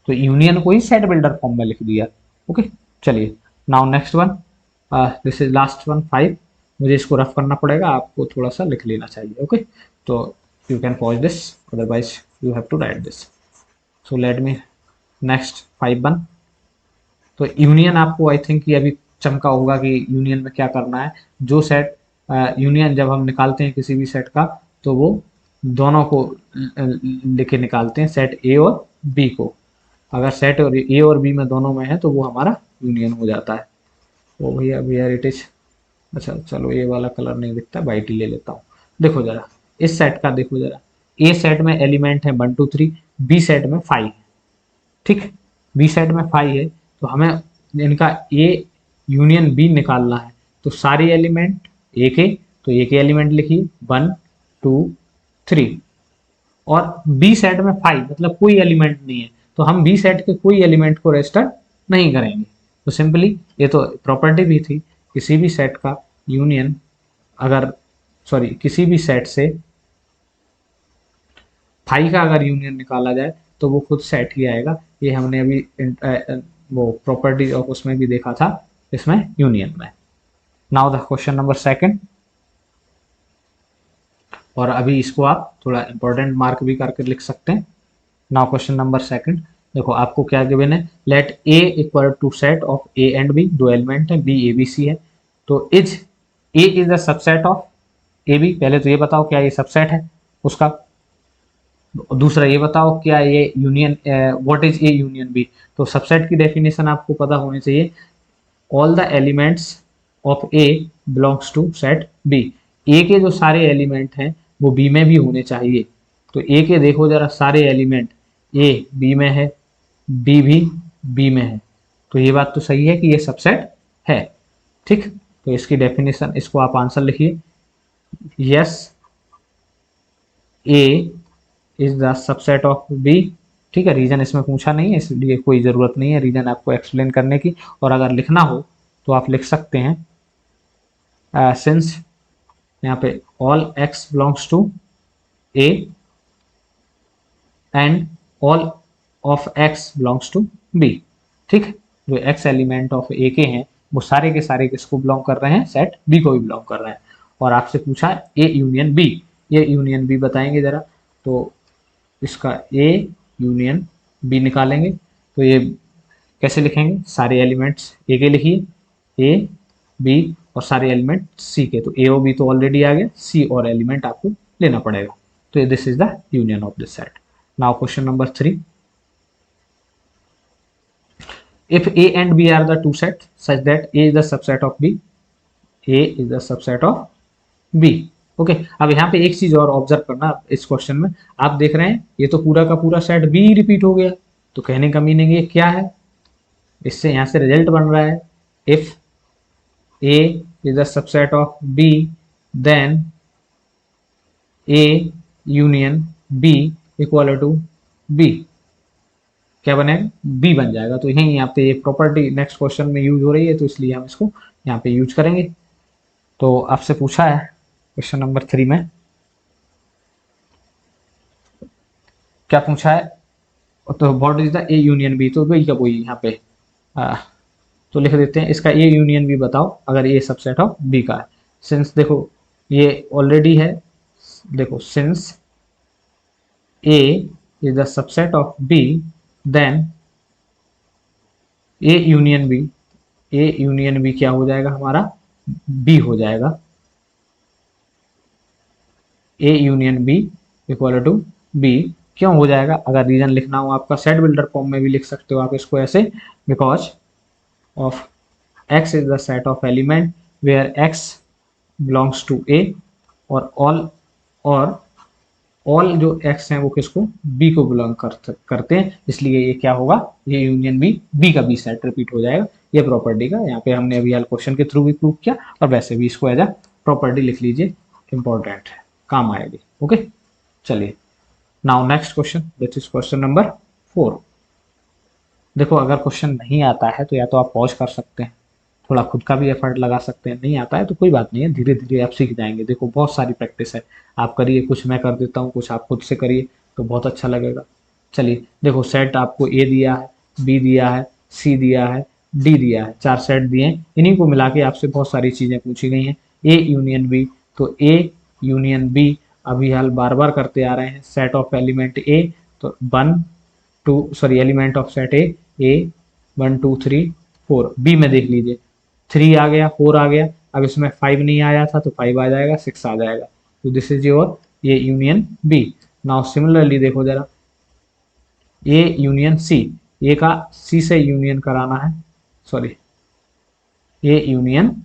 तो यूनियन को ही सेट बिल्डर फॉर्म में लिख दिया। ओके, चलिए now next one, this is last one 5। मुझे इसको रफ करना पड़ेगा, आपको थोड़ा सा लिख लेना चाहिए। ओके, तो you can pause this, otherwise you have to write this. So let me next 5 1। तो यूनियन आपको आई थिंक ये अभी चमका होगा कि यूनियन में क्या करना है। जो सेट यूनियन जब हम निकालते हैं किसी भी सेट का, तो वो दोनों को लेके निकालते हैं, सेट ए और बी को। अगर सेट और ए और बी में दोनों में है तो वो हमारा यूनियन हो जाता है। वो भैया भैया इट इज, अच्छा चलो ये वाला कलर नहीं दिखता, वाइट ही ले लेता हूँ। देखो जरा इस सेट का, देखो जरा, ए सेट में एलिमेंट है 1 2 3, बी सेट में 5 है। ठीक, बी सेट में 5 है, तो हमें इनका ए यूनियन बी निकालना है। तो सारे एलिमेंट ए के, तो ए के एलिमेंट लिखिए 1 2 3, और बी सेट में 5 मतलब कोई एलिमेंट नहीं है, तो हम बी सेट के कोई एलिमेंट को रजिस्टर नहीं करेंगे। तो सिंपली ये तो प्रॉपर्टी भी थी, किसी भी सेट का यूनियन, अगर सॉरी किसी भी सेट से 5 का अगर यूनियन निकाला जाए तो वो खुद सेट ही आएगा। ये हमने अभी वो प्रॉपर्टी ऑफ उसमें भी देखा था, इसमें यूनियन में। नाउ द क्वेश्चन नंबर 2, और अभी इसको आप थोड़ा इंपॉर्टेंट मार्क भी करके लिख सकते हैं। नाउ क्वेश्चन नंबर 2, देखो आपको क्या गिवन है, let A equal to set of A and B, दो एलिमेंट है बी ए बी सी है। तो is A is the subset of A B, पहले तो ये बताओ क्या ये सबसेट है उसका। दूसरा ये बताओ क्या ये union, what is A union B. तो सबसेट की डेफिनेशन आपको पता होनी चाहिए, all the elements of A belongs to set B. A के जो सारे एलिमेंट हैं वो बी में भी होने चाहिए। तो ए के देखो जरा सारे एलिमेंट, ए बी में है, बी भी बी में है, तो ये बात तो सही है कि ये सबसेट है। ठीक, तो इसकी डेफिनेशन, इसको आप आंसर लिखिए, yes A is the subset of B. ठीक है, रीजन इसमें पूछा नहीं है इसलिए कोई ज़रूरत नहीं है रीजन आपको एक्सप्लेन करने की, और अगर लिखना हो तो आप लिख सकते हैं, सिंस यहाँ पे all X belongs to A and all of X belongs to B. ठीक, जो एक्स एलिमेंट ऑफ ए के हैं वो सारे के सारे किसको बिलोंग कर रहे हैं, सेट बी को भी बिलोंग कर रहे हैं। और आपसे पूछा ए यूनियन बी, ये यूनियन बी बताएंगे जरा। तो इसका ए यूनियन बी निकालेंगे, तो ये कैसे लिखेंगे, सारे एलिमेंट्स ए के लिखिए, ए बी और सारे एलिमेंट सी के। तो ए और बी तो ऑलरेडी आ गया, सी और एलिमेंट आपको लेना पड़ेगा। तो this is the union of this set. Now question number 3, if A and B are the two set such that A is the subset of B, A is the subset of B. Okay, अब यहाँ पे एक चीज और observe करना इस question में, आप देख रहे हैं ये तो पूरा का पूरा सेट बी रिपीट हो गया, तो कहने का मीनिंग ये क्या है, इससे यहाँ से रिजल्ट बन रहा है if A is the subset of B then A union B equal to B, क्या बनेगा, बी बन जाएगा। तो यही यहाँ पे ये प्रॉपर्टी नेक्स्ट क्वेश्चन में यूज हो रही है, तो इसलिए हम इसको यहाँ पे यूज करेंगे। तो आपसे पूछा है क्वेश्चन नंबर 3 में क्या पूछा है, तो what is the A union B, तो वही का वही यहाँ पे तो लिख देते हैं इसका ए यूनियन बी बताओ अगर ए सबसेट ऑफ बी का है। सिंस देखो ये ऑलरेडी है, देखो since A is the subset of B then A union B, A union B क्या हो जाएगा हमारा, बी हो जाएगा, A union B equal to B. क्यों हो जाएगा, अगर रीजन लिखना हो आपका सेट बिल्डर फॉर्म में भी लिख सकते हो आप इसको ऐसे, because of x is the set of element where x belongs to a और ऑल जो x हैं वो किसको, b को बिलोंग करते हैं, इसलिए ये क्या होगा, ये यूनियन b का b सेट रिपीट हो जाएगा। ये प्रॉपर्टी का यहाँ पे हमने अभी क्वेश्चन के थ्रू भी प्रूव किया, और वैसे भी इसको एज अ प्रॉपर्टी लिख लीजिए, इंपॉर्टेंट है, काम आएगी। ओके, चलिए now next question, this is question number 4। देखो अगर क्वेश्चन नहीं आता है तो या तो आप पॉज कर सकते हैं, थोड़ा खुद का भी एफर्ट लगा सकते हैं, नहीं आता है तो कोई बात नहीं है, धीरे धीरे आप सीख जाएंगे। देखो बहुत सारी प्रैक्टिस है, आप करिए, कुछ मैं कर देता हूँ, कुछ आप खुद से करिए तो बहुत अच्छा लगेगा। चलिए देखो सेट आपको ए दिया है, बी दिया है, सी दिया है, डी दिया है, 4 सेट दिए हैं, इन्हीं को मिला के आपसे बहुत सारी चीजें पूछी गई हैं। ए यूनियन बी, तो ए यूनियन बी अभी हाल बार बार करते आ रहे हैं, सेट ऑफ एलिमेंट ए, तो 1 2 sorry element of set A 1 2 3 4, B में देख लीजिए 3 आ गया, 4 आ गया, अब इसमें 5 नहीं आया था तो 5 आ जाएगा, 6 आ जाएगा, तो this is your A union B. Now similarly देखो जरा ए यूनियन सी, ए का सी से यूनियन कराना है, सॉरी ए यूनियन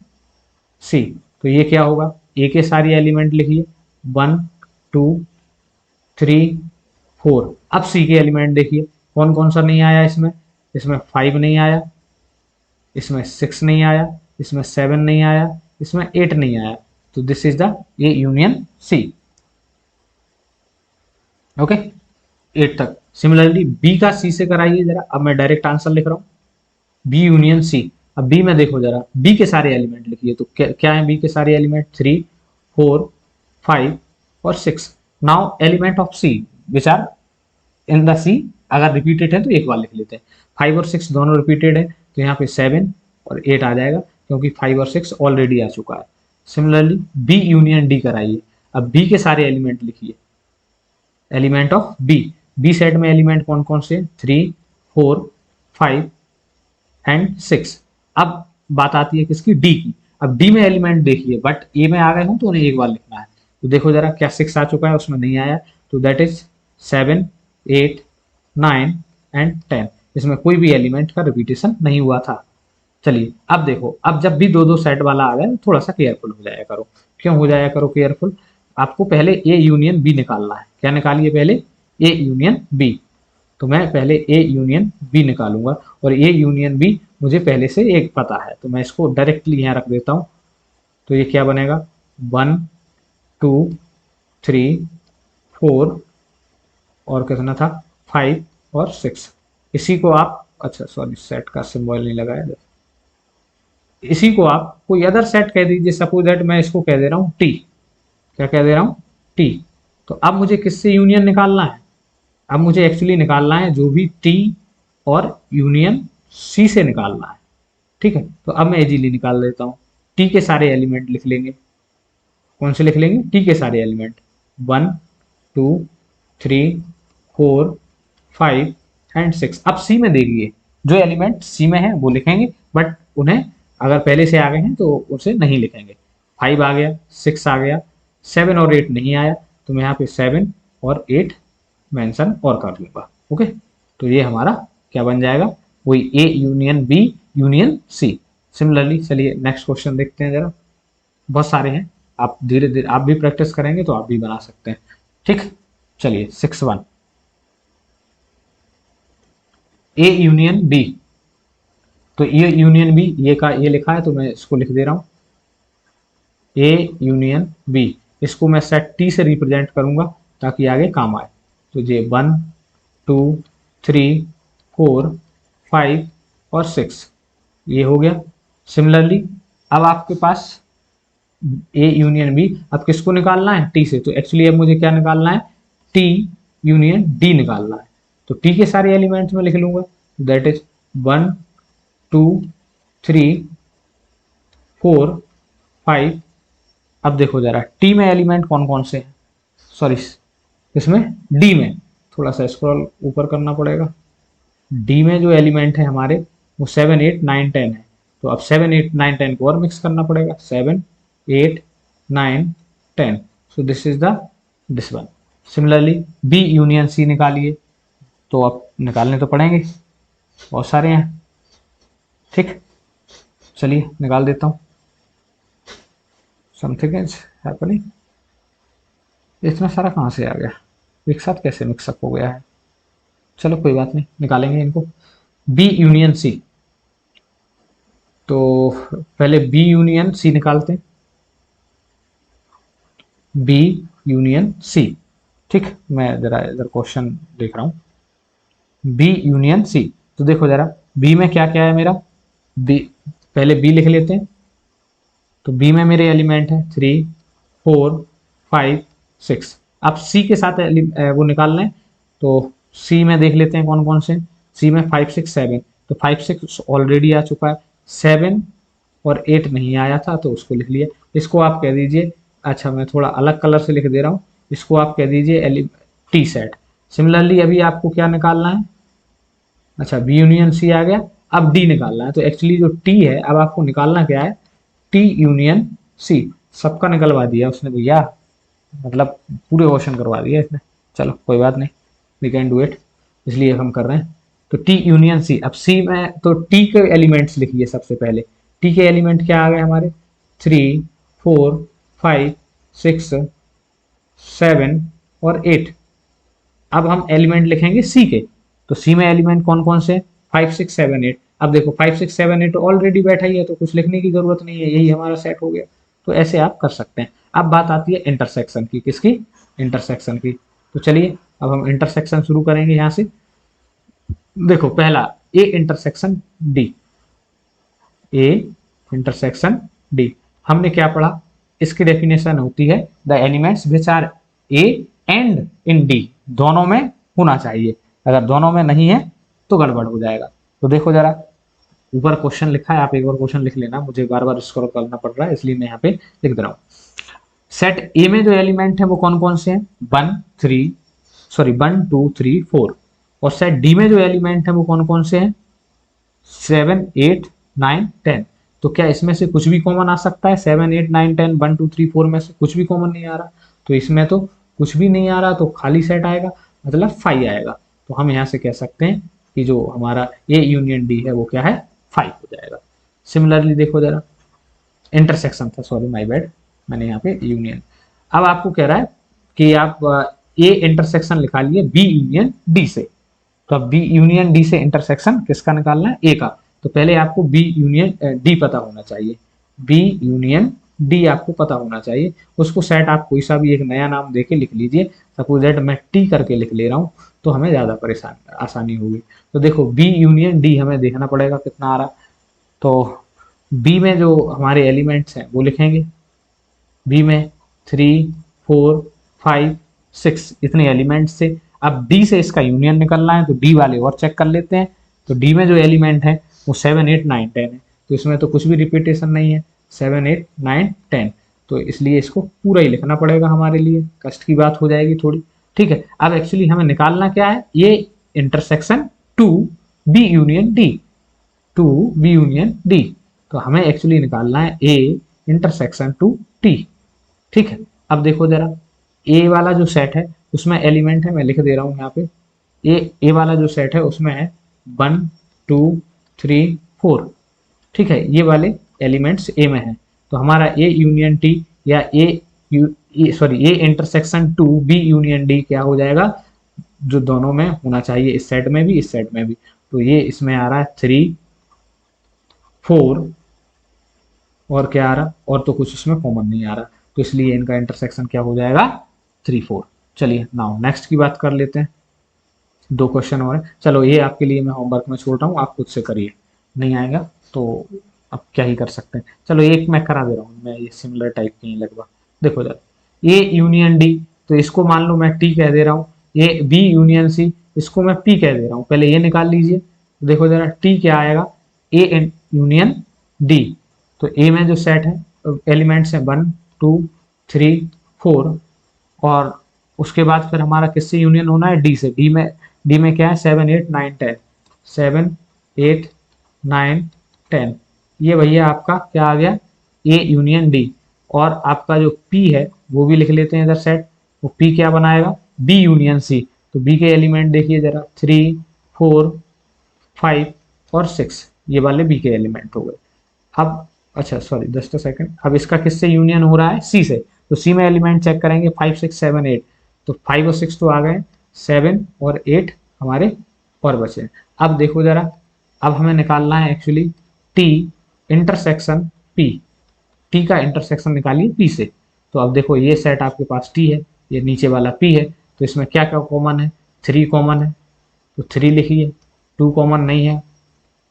सी, तो ये क्या होगा, ए के सारी एलिमेंट लिखिए 1 2 3 4, अब सी के एलिमेंट देखिए कौन कौन सा नहीं आया इसमें, इसमें 5 नहीं आया, इसमें 6 नहीं आया, इसमें 7 नहीं आया, इसमें 8 नहीं आया, तो this is the A union C. Okay 8 तक। सिमिलरली बी का सी से कराइए जरा, अब मैं डायरेक्ट आंसर लिख रहा हूं, बी यूनियन सी। अब बी में देखो जरा, बी के सारे एलिमेंट लिखिए, तो क्या है बी के सारे एलिमेंट, 3 4 5 और 6। Now element of C which are in the C, अगर रिपीटेड है तो एक बार लिख लेते हैं, 5 और 6 दोनों रिपीटेड है, तो यहाँ पे 7 और 8 आ जाएगा, क्योंकि 5 और 6 ऑलरेडी आ चुका है। सिमिलरली बी यूनियन डी कराइए, अब बी के सारे एलिमेंट लिखिए, element of B, B set में एलिमेंट कौन कौन से, 3 4 5 एंड 6। अब बात आती है किसकी, डी की। अब डी में एलिमेंट देखिए, बट ए में आ गए हूं तो उन्हें एक बार लिखना है, तो देखो जरा क्या 6 आ चुका है, उसमें नहीं आया, तो दैट इज 7 8 9 एंड 10, इसमें कोई भी एलिमेंट का रिपीटेशन नहीं हुआ था। चलिए अब देखो, अब जब भी दो दो सेट वाला आ गया थोड़ा सा केयरफुल हो जाया करो। क्यों हो जाया करो केयरफुल, आपको पहले ए यूनियन बी निकालना है, क्या निकालिए पहले, ए यूनियन बी, तो मैं पहले ए यूनियन बी निकालूंगा, और ए यूनियन बी मुझे पहले से एक पता है, तो मैं इसको डायरेक्टली यहाँ रख देता हूँ, तो ये क्या बनेगा 1 2 3 4 और कितना था 5 और 6। इसी को आप, अच्छा सॉरी सेट का सिंबल नहीं लगाया, इसी को आप कोई अदर सेट कह दीजिए, सपोज दैट मैं इसको कह दे रहा हूँ टी, क्या कह दे रहा हूँ टी। तो अब मुझे किससे यूनियन निकालना है, अब मुझे एक्चुअली निकालना है जो भी टी और यूनियन सी से निकालना है, ठीक है। तो अब मैं इजीली निकाल देता हूँ, टी के सारे एलिमेंट लिख लेंगे, कौन से लिख लेंगे, टी के सारे एलिमेंट 1 2 3 4 5 एंड 6। अब सी में देखिए जो एलिमेंट सी में है वो लिखेंगे, बट उन्हें अगर पहले से आ गए हैं तो उसे नहीं लिखेंगे। 5 आ गया, 6 आ गया, 7 और 8 नहीं आया, तो मैं यहाँ पे 7 और 8 मेंशन और कर दूंगा। ओके, तो ये हमारा क्या बन जाएगा, वही A union B union C. Similarly चलिए नेक्स्ट क्वेश्चन देखते हैं जरा, बहुत सारे हैं, आप धीरे धीरे आप भी प्रैक्टिस करेंगे तो आप भी बना सकते हैं। ठीक, चलिए 6-1, ए यूनियन बी, तो ये यूनियन बी, ये का ये लिखा है तो मैं इसको लिख दे रहा हूं, ए यूनियन बी, इसको मैं सेट टी से रिप्रेजेंट करूंगा ताकि आगे काम आए। तो ये 1 2 3 4 5 और 6 ये हो गया। सिमिलरली अब आपके पास ए यूनियन बी, अब किसको निकालना है, टी से, तो एक्चुअली अब मुझे क्या निकालना है, टी यूनियन डी निकालना है। तो टी के सारे एलिमेंट्स में लिख लूंगा, दैट इज 1 2 3 4 5। अब देखो जरा टी में एलिमेंट कौन कौन से हैं, सॉरी इसमें डी में, थोड़ा सा स्क्रॉल ऊपर करना पड़ेगा। डी में जो एलिमेंट है हमारे वो 7 8 9 10 है, तो अब 7 8 9 10 को और मिक्स करना पड़ेगा, 7 8 9 10, so this is the this one. Similarly B union C निकालिए, तो अब निकालने तो पड़ेंगे, बहुत सारे हैं। ठीक, चलिए निकाल देता हूँ। समथिंग इज हैपनिंग, इतना सारा कहाँ से आ गया, एक साथ कैसे मिक्सअप हो गया है, चलो कोई बात नहीं, निकालेंगे इनको। बी यूनियन सी, तो पहले बी यूनियन सी निकालते हैं, बी यूनियन सी। ठीक, मैं जरा इधर क्वेश्चन देख रहा हूं, बी यूनियन सी, तो देखो जरा बी में क्या क्या है मेरा, बी, पहले बी लिख लेते हैं, तो बी में मेरे एलिमेंट है 3 4 5 6। अब सी के साथ वो निकालना है, तो सी में देख लेते हैं कौन कौन से, सी में 5 6 7, तो 5 6 ऑलरेडी आ चुका है, 7 और 8 नहीं आया था तो उसको लिख लिया। इसको आप कह दीजिए, अच्छा मैं थोड़ा अलग कलर से लिख दे रहा हूँ, इसको आप कह दीजिए टी सेट। सिमिलरली अभी आपको क्या निकालना है, अच्छा बी यूनियन सी आ गया, अब डी निकालना है, तो एक्चुअली जो टी है अब आपको निकालना क्या है, टी यूनियन सी। सबका निकलवा दिया उसने भैया, मतलब पूरे क्वेश्चन करवा दिया इसने, चलो कोई बात नहीं, वी कैन डू इट, इसलिए हम कर रहे हैं। तो टी यूनियन सी, अब सी में तो टी के एलिमेंट्स लिखिए सबसे पहले, टी के एलिमेंट क्या आ गए हमारे, 3 4 5 6 7 और 8। अब हम एलिमेंट लिखेंगे सी के, तो सी में एलिमेंट कौन कौन से, 5 6 7 8। अब देखो 5 6 7 8 ऑलरेडी बैठा ही है तो कुछ लिखने की जरूरत नहीं है, यही हमारा सेट हो गया। तो ऐसे आप कर सकते हैं। अब बात आती है इंटरसेक्शन की, किसकी, इंटरसेक्शन की। तो चलिए अब हम इंटरसेक्शन शुरू करेंगे यहां से। देखो पहला A intersection D, A intersection D, हमने क्या पढ़ा, इसकी डेफिनेशन होती है the elements which are A and in D, दोनों में होना चाहिए, अगर दोनों में नहीं है तो गड़बड़ हो जाएगा। तो देखो जरा ऊपर क्वेश्चन लिखा है, आप एक बार क्वेश्चन लिख लेना, मुझे बार बार स्क्रॉल करना पड़ रहा है इसलिए मैं यहाँ पे लिख दे रहा हूँ। सेट ए में जो एलिमेंट है वो कौन कौन से हैं, 1 2 3 4, और सेट डी में जो एलिमेंट है वो कौन कौन से हैं, 7 8 9 10। तो क्या इसमें से कुछ भी कॉमन आ सकता है, 7 8 9 10 1 2 3 4 में से कुछ भी कॉमन नहीं आ रहा, तो इसमें तो कुछ भी नहीं आ रहा, तो खाली सेट आएगा, मतलब 5 आएगा। तो हम यहाँ से कह सकते हैं कि जो हमारा ए यूनियन डी है वो क्या है, 5 हो जाएगा। सिमिलरली देखो जरा, इंटरसेक्शन था, सॉरी माय बैड, मैंने यहाँ पे यूनियन। अब आपको कह रहा है कि आप ए इंटरसेक्शन लिखा लिए बी यूनियन डी से, तो अब बी यूनियन डी से इंटरसेक्शन किसका निकालना है, ए का। तो पहले आपको बी यूनियन डी पता होना चाहिए, बी यूनियन डी आपको पता होना चाहिए। उसको सेट आप कोई सा भी एक नया नाम देके लिख लीजिए, सपोज दैट मैं टी करके लिख ले रहा हूँ, तो हमें ज्यादा आसानी होगी। तो देखो बी यूनियन डी हमें देखना पड़ेगा कितना आ रहा, तो बी में जो हमारे एलिमेंट्स हैं वो लिखेंगे, बी में 3 4 5 6 इतने एलिमेंट्स से। अब डी से इसका यूनियन निकलना है, तो डी वाले और चेक कर लेते हैं। तो डी में जो एलिमेंट है वो 7 8 9 10 है, तो इसमें तो कुछ भी रिपीटेशन नहीं है, 7 8 9 10, तो इसलिए इसको पूरा ही लिखना पड़ेगा हमारे लिए, कष्ट की बात हो जाएगी थोड़ी। ठीक है, अब एक्चुअली हमें निकालना क्या है, ये intersection to B union D, to B union D, तो हमें एक्चुअली निकालना है ए इंटरसेक्शन टू टी। ठीक है, अब देखो जरा ए वाला जो सेट है उसमें एलिमेंट है, मैं लिख दे रहा हूं यहाँ पे, ए वाला जो सेट है उसमें है 1 2 3 4। ठीक है, ये वाले एलिमेंट्स ए में हैं, तो हमारा ए यूनियन टी या A intersection to B union D क्या हो जाएगा, जो दोनों में होना चाहिए, इस सेट में भी इस सेट में भी। तो ये इसमें आ रहा है 3 4, और क्या आ रहा, और तो कुछ इसमें कॉमन नहीं आ रहा, तो इसलिए इनका इंटरसेक्शन क्या हो जाएगा 3 4। चलिए नाउ नेक्स्ट की बात कर लेते हैं। दो क्वेश्चन और है, चलो ये आपके लिए मैं होमवर्क में छोड़ रहा हूँ, आप खुद से करिए, नहीं आएगा तो अब क्या ही कर सकते हैं। चलो एक मैं करा दे रहा हूँ, मैं ये सिमिलर टाइप की लगभग। देखो जरा, ए यूनियन डी, तो इसको मान लो मैं टी कह दे रहा हूँ, ए बी यूनियन सी, इसको मैं पी कह दे रहा हूँ। पहले ये निकाल लीजिए, देखो जरा टी क्या आएगा, ए यूनियन डी। तो ए में जो सेट है एलिमेंट्स हैं 1 2 3 4, और उसके बाद फिर हमारा किससे यूनियन होना है, डी से। डी में क्या है 7 8 9 10, 7 8 9 10, ये भैया आपका क्या आ गया, ए यूनियन डी। और आपका जो पी है वो भी लिख लेते हैं इधर सेट, वो पी क्या बनाएगा, बी यूनियन सी। तो बी के एलिमेंट देखिए जरा 3 4 5 और 6, ये वाले बी के एलिमेंट हो गए। अब अच्छा सॉरी जस्ट अ सेकंड, अब इसका किससे यूनियन हो रहा है, सी से। तो सी में एलिमेंट चेक करेंगे 5 6 7 8, तो 5 और 6 तो आ गए, 7 और 8 हमारे और बचे। अब देखो जरा, अब हमें निकालना है actually T intersection P, T का इंटरसेक्शन निकालिए पी से। तो अब देखो ये सेट आपके पास टी है, ये नीचे वाला पी है, तो इसमें क्या क्या कॉमन है, 3 कॉमन है, तो 3 लिखिए, 2 कॉमन नहीं है,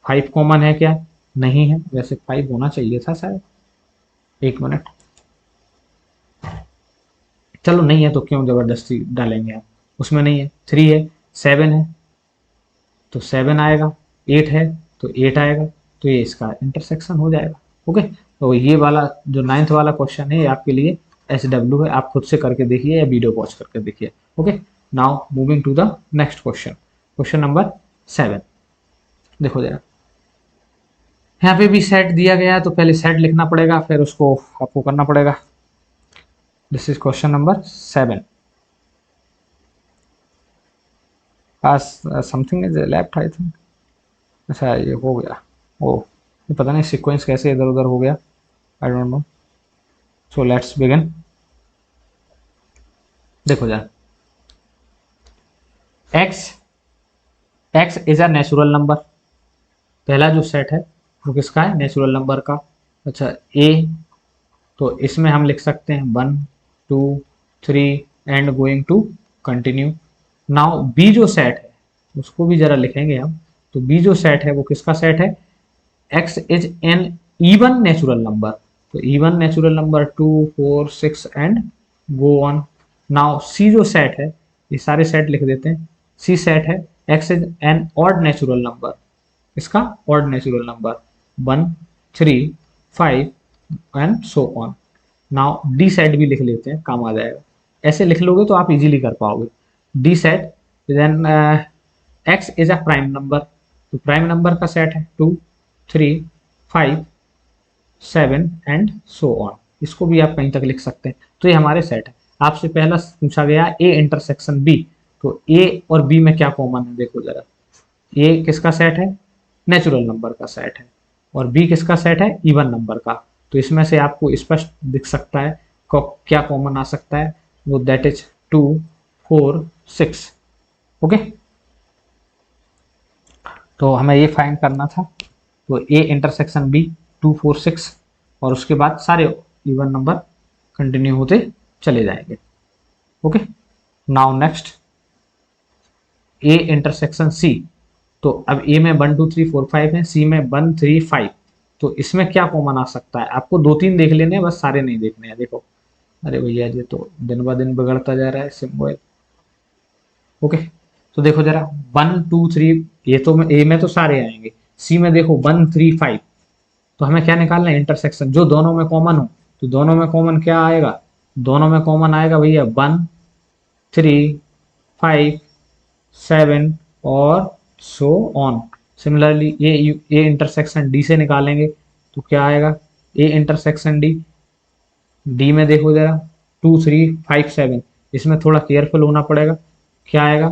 5 कॉमन है क्या, नहीं है, वैसे 5 होना चाहिए था शायद, एक मिनट, चलो नहीं है तो क्यों जबरदस्ती डालेंगे आप, उसमें नहीं है। 3 है, 7 है तो 7 आएगा, 8 है तो 8 आएगा, तो ये इसका इंटरसेक्शन हो जाएगा। ओके, तो ये वाला जो 9th वाला क्वेश्चन है ये आपके लिए SW है, आप खुद से करके देखिए या वीडियो पॉज करके देखिए। Okay, now moving to the next question, question number 7। देखो जरा, यहाँ पे भी सेट दिया गया है, तो पहले सेट लिखना पड़ेगा, फिर उसको आपको करना पड़ेगा। This is question number 7। Something is left I think, अच्छा ये हो गया, ओ ये पता नहीं सीक्वेंस कैसे इधर उधर हो गया, I don't know. So let's begin. देखो जरा, x x is a natural number, पहला जो सेट है वो किसका है, नेचुरल नंबर का। अच्छा ए, तो इसमें हम लिख सकते हैं 1 2 3 and going to continue. Now B जो सेट है उसको भी जरा लिखेंगे हम, तो बी जो सेट है वो किसका सेट है, X is an even natural number, तो even natural number 2 4 6 and go on. Now C जो सेट है, ये सारे सेट लिख देते हैं, सी सेट है X is an odd natural number, इसका odd natural number 1 3 5 and so on. Now D set भी लिख लेते हैं, काम आ जाएगा, ऐसे लिख लोगे तो आप इजीली कर पाओगे। D set then X is a prime number, तो प्राइम नंबर का सेट है 2 3 5 7 एंड सो ऑन, इसको भी आप कहीं तक लिख सकते हैं। तो ये हमारे सेट है। आपसे पहला पूछा गया ए इंटरसेक्शन बी, तो ए और बी में क्या कॉमन है, देखो जरा, ए किसका सेट है, नेचुरल नंबर का सेट है, और बी किसका सेट है, इवन नंबर का। तो इसमें से आपको स्पष्ट दिख सकता है क्या कॉमन आ सकता है, वो दैट इज 2 4 6। ओके, तो हमें ये फाइंड करना था, तो ए इंटरसेक्शन बी 2 4 6, और उसके बाद सारे इवन नंबर कंटिन्यू होते चले जाएंगे। Okay, now next A intersection C, तो अब ए में 1 2 3 4 5 है, सी में 1 3 5, तो इसमें क्या कॉमन आ सकता है, आपको 2 3 देख लेने हैं बस, सारे नहीं देखने हैं। देखो, अरे भैया ये तो दिन ब दिन बिगड़ता जा रहा है सिम्बॉय। ओके, तो देखो जरा 1 2 3, ये तो ए में तो सारे आएंगे, सी में देखो 1 3 5, तो हमें क्या निकालना है, इंटरसेक्शन जो दोनों में कॉमन हो। तो दोनों में कॉमन क्या आएगा, दोनों में कॉमन आएगा भैया 1 3 5 7 और so on. Similarly A intersection D से निकालेंगे, तो क्या आएगा, ए इंटरसेक्शन डी, डी में देखो जरा 2 3 5 7, इसमें थोड़ा केयरफुल होना पड़ेगा, क्या आएगा,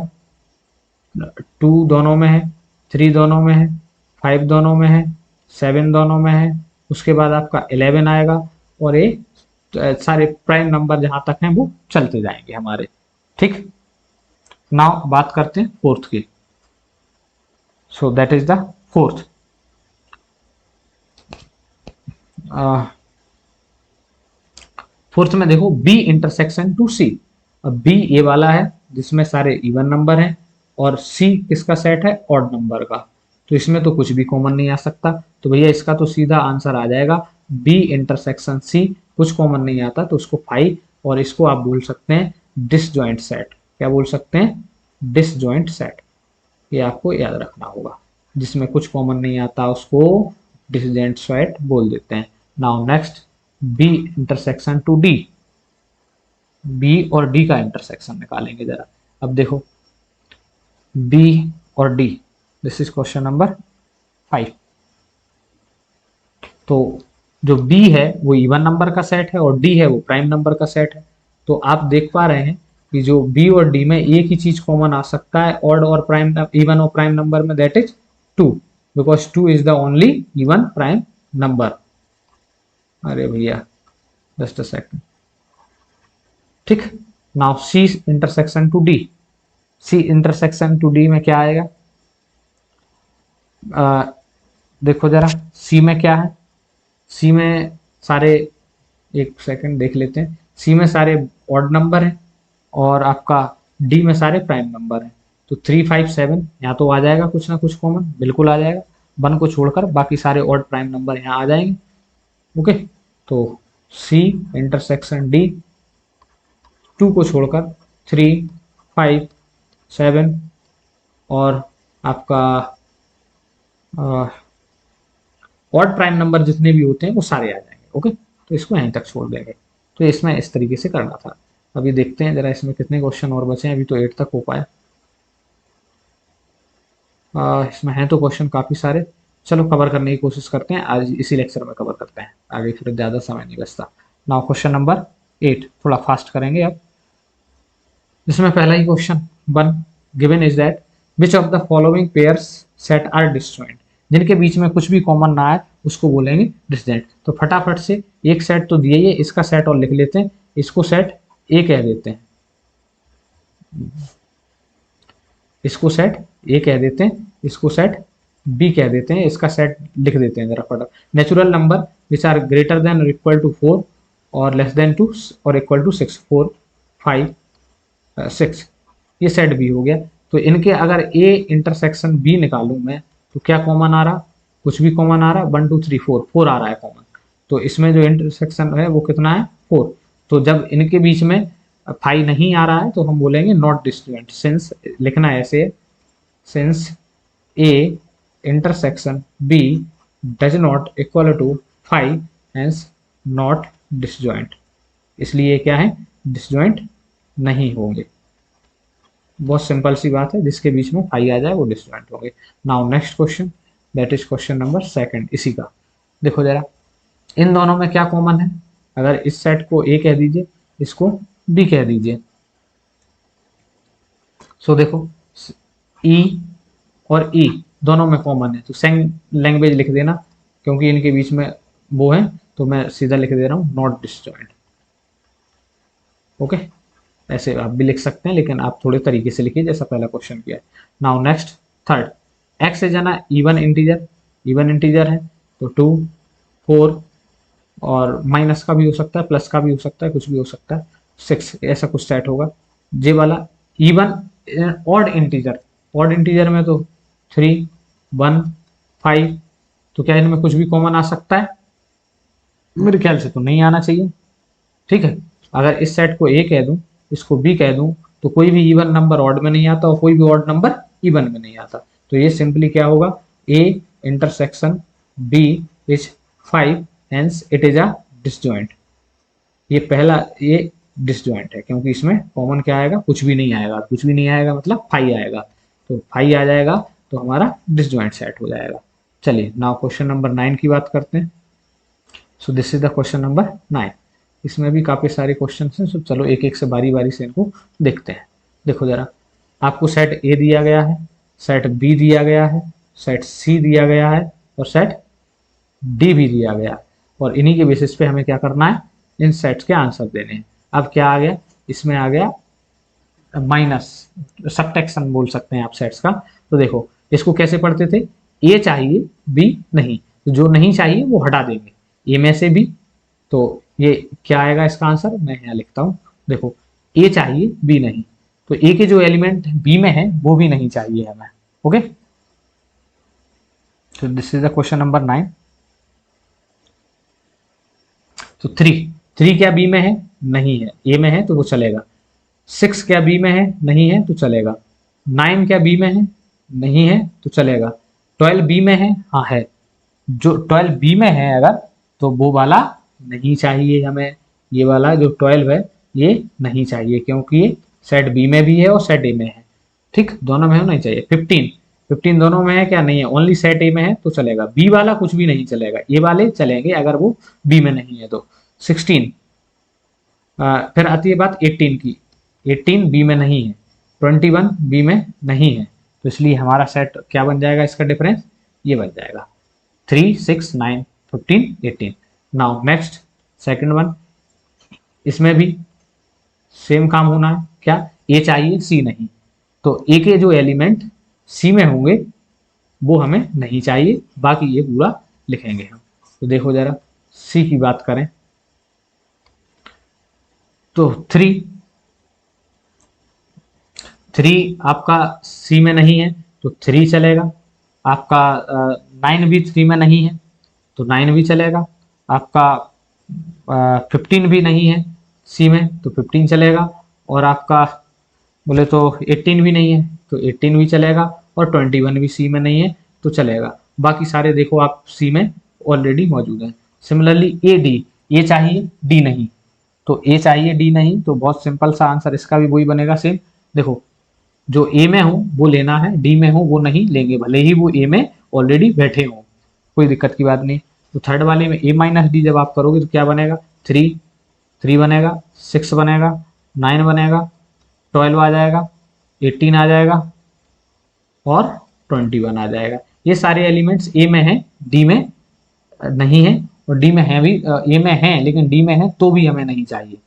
2 दोनों में है, 3 दोनों में है, 5 दोनों में है, 7 दोनों में है, उसके बाद आपका 11 आएगा, और ये सारे प्राइम नंबर जहां तक हैं वो चलते जाएंगे हमारे। ठीक, नाउ बात करते हैं फोर्थ की। So that is the fourth. Fourth में देखो बी इंटरसेक्शन टू सी। अब बी ए वाला है जिसमें सारे इवन नंबर हैं, और सी किसका सेट है, ऑड नंबर का। तो इसमें तो कुछ भी कॉमन नहीं आ सकता, तो भैया इसका तो सीधा आंसर आ जाएगा बी इंटरसेक्शन सी। कुछ कॉमन नहीं आता तो उसको 5, और इसको आप बोल सकते हैं डिसजॉइंट सेट। क्या बोल सकते हैं, डिसजॉइंट सेट। ये आपको याद रखना होगा, जिसमें कुछ कॉमन नहीं आता उसको डिसजॉइंट सेट बोल देते हैं। Now next, B intersection to D. B और डी का इंटरसेक्शन निकालेंगे जरा। अब देखो बी और D, this is question number 5। तो जो बी है वो इवन नंबर का सेट है, और डी है वो प्राइम नंबर का सेट है। तो आप देख पा रहे हैं कि जो बी और डी में एक ही चीज कॉमन आ सकता है ऑड और प्राइम, इवन और प्राइम नंबर में, that is 2, because 2 is the only even prime number. अरे भैया जस्ट अ सेकंड। ठीक, now C intersection to D. C intersection to D में क्या आएगा, देखो जरा सी में क्या है। सी में सारे, एक सेकंड देख लेते हैं। सी में सारे ऑड नंबर हैं, और आपका डी में सारे प्राइम नंबर हैं। तो 3 5 7 यहाँ तो आ जाएगा कुछ ना कुछ कॉमन, बिल्कुल आ जाएगा। 1 को छोड़कर बाकी सारे ऑड प्राइम नंबर यहाँ आ जाएंगे। ओके, तो सी इंटरसेक्शन डी, 2 को छोड़कर 3 5 7, और आपका ऑड प्राइम नंबर जितने भी होते हैं वो सारे आ जाएंगे। ओके, तो इसको यहीं तक छोड़ देंगे। तो इसमें इस तरीके से करना था। अभी देखते हैं जरा इसमें कितने क्वेश्चन और बचे हैं। अभी तो 8 तक हो पाया। इसमें हैं तो क्वेश्चन काफ़ी सारे। चलो कवर करने की कोशिश करते हैं, आज इसी लेक्चर में कवर करते हैं, आगे फिर ज़्यादा समय नहीं बचता। नाउ क्वेश्चन नंबर 8, थोड़ा फास्ट करेंगे अब। इसमें पहला ही question 1 given is that which of the following pairs set are disjoint. जिनके बीच में कुछ भी कॉमन ना आए उसको बोलेंगे डिसजॉइंट। तो फटाफट से एक सेट तो दिया ही है, इसका सेट और लिख लेते हैं। इसको सेट ए कह देते हैं, इसको सेट ए कह देते हैं, इसको सेट बी कह देते हैं, इसका सेट लिख देते हैं जरा फटाफट। Natural number which are greater than और इक्वल टू 4 और लेस देन 2 और इक्वल टू 6, 4 5 6, ये सेट बी हो गया। तो इनके अगर ए इंटरसेक्शन बी निकालूं मैं, तो क्या कॉमन आ रहा, कुछ भी कॉमन आ रहा है। 1 2 3 4, 4 आ रहा है कॉमन। तो इसमें जो इंटरसेक्शन है वो कितना है, 4। तो जब इनके बीच में 5 नहीं आ रहा है तो हम बोलेंगे नॉट डिसजॉइंट। सिंस लिखना है ऐसे, since A intersection B does not equal to 5 hence not disjoint. इसलिए क्या है, डिसजॉइंट नहीं होंगे। बहुत सिंपल सी बात है, जिसके बीच में 5 आ जाए वो डिसजॉइंट होंगे। Now next question, that is question number 2 इसी का। देखो जरा इन दोनों में क्या कॉमन है। अगर इस सेट को ए कह दीजिए, इसको बी कह दीजिए। सो देखो ई और ई दोनों में कॉमन है, तो सेम लैंग्वेज लिख देना, क्योंकि इनके बीच में वो है। तो मैं सीधा लिख दे रहा हूँ नॉट डिसजॉइंट। ओके, ऐसे आप भी लिख सकते हैं, लेकिन आप थोड़े तरीके से लिखिए जैसा पहला क्वेश्चन किया है। Now next third, x is ना इवन इंटीजर, इवन इंटीजर है तो 2 4 और माइनस का भी हो सकता है, प्लस का भी हो सकता है, कुछ भी हो सकता है। 6 ऐसा कुछ सेट होगा। जे वाला even odd integer, odd integer में तो 3 1 5, तो क्या इनमें कुछ भी कॉमन आ सकता है, मेरे ख्याल से तो नहीं आना चाहिए। ठीक है, अगर इस सेट को ए कह दूं, इसको बी कह दूं, तो कोई भी इवन नंबर ऑड में नहीं आता और कोई भी ऑड नंबर इवन में नहीं आता। तो ये सिंपली क्या होगा, A intersection B is 5 hence it is a disjoint. ये पहला ये डिसजॉइंट है, क्योंकि इसमें कॉमन क्या आएगा, कुछ भी नहीं आएगा। कुछ भी नहीं आएगा मतलब 5 आएगा, तो 5 आ जाएगा तो हमारा डिसजॉइंट सेट हो जाएगा। चलिए नाउ क्वेश्चन नंबर 9 की बात करते हैं। सो this is the question number 9। इसमें भी काफ़ी सारे क्वेश्चन हैं, सो चलो एक एक से बारी बारी से इनको देखते हैं। देखो जरा, आपको सेट ए दिया गया है, सेट बी दिया गया है, सेट सी दिया गया है और सेट डी भी दिया गया, और इन्हीं के बेसिस पे हमें क्या करना है, इन सेट्स के आंसर देने हैं। अब क्या आ गया, इसमें आ गया माइनस, सबट्रैक्शन बोल सकते हैं आप सेट्स का। तो देखो इसको कैसे पढ़ते थे, ए चाहिए बी नहीं, तो जो नहीं चाहिए वो हटा देंगे, ए में से बी, तो ये क्या आएगा इसका आंसर, मैं यहाँ लिखता हूँ। देखो ए चाहिए बी नहीं, तो ए के जो एलिमेंट बी में है वो भी नहीं चाहिए हमें। ओके, तो this is the question number 9। तो थ्री क्या बी में है, नहीं है, ए में है तो वो चलेगा। 6 क्या बी में है, नहीं है तो चलेगा। 9 क्या बी में है, नहीं है तो चलेगा। 12 बी में है, हाँ है। जो 12 बी में है अगर, तो वो वाला नहीं चाहिए हमें, ये वाला जो 12 है ये नहीं चाहिए, क्योंकि ये सेट बी में भी है और सेट ए में है। ठीक, दोनों में होना ही चाहिए। 15 दोनों में है क्या, नहीं है, ओनली सेट ए में है तो चलेगा। बी वाला कुछ भी नहीं चलेगा, ये वाले चलेंगे अगर वो बी में नहीं है तो। 16, फिर आती है बात 18 की, 18 बी में नहीं है, 21 बी में नहीं है, तो इसलिए हमारा सेट क्या बन जाएगा, इसका डिफरेंस ये बन जाएगा 3, 6, 9, 15, 18। नाउ नेक्स्ट सेकंड वन, इसमें भी सेम काम होना है, क्या ए चाहिए सी नहीं, तो ए के जो एलिमेंट सी में होंगे वो हमें नहीं चाहिए, बाकी ये पूरा लिखेंगे हम। तो देखो जरा सी की बात करें तो 3 आपका सी में नहीं है तो 3 चलेगा। आपका 9 भी 3 में नहीं है तो 9 भी चलेगा। आपका 15 भी नहीं है सी में तो 15 चलेगा। और आपका बोले तो 18 भी नहीं है तो 18 भी चलेगा, और 21 भी सी में नहीं है तो चलेगा। बाकी सारे देखो आप सी में ऑलरेडी मौजूद हैं। सिमिलरली ए डी, ए चाहिए डी नहीं, तो ए चाहिए डी नहीं, तो बहुत सिंपल सा आंसर इसका भी वही बनेगा सेम। देखो जो ए में हो वो लेना है, डी में हो वो नहीं लेंगे, भले ही वो ए में ऑलरेडी बैठे हो, कोई दिक्कत की बात नहीं। तो थर्ड वाले में ए माइनस डी जब आप करोगे तो क्या बनेगा, 3 बनेगा, 6 बनेगा, 9 बनेगा, 12 आ जाएगा, 18 आ जाएगा और 21 आ जाएगा। ये सारे एलिमेंट्स ए में है, डी में नहीं है, और डी में है भी, ए में है लेकिन डी में है तो भी हमें नहीं चाहिए।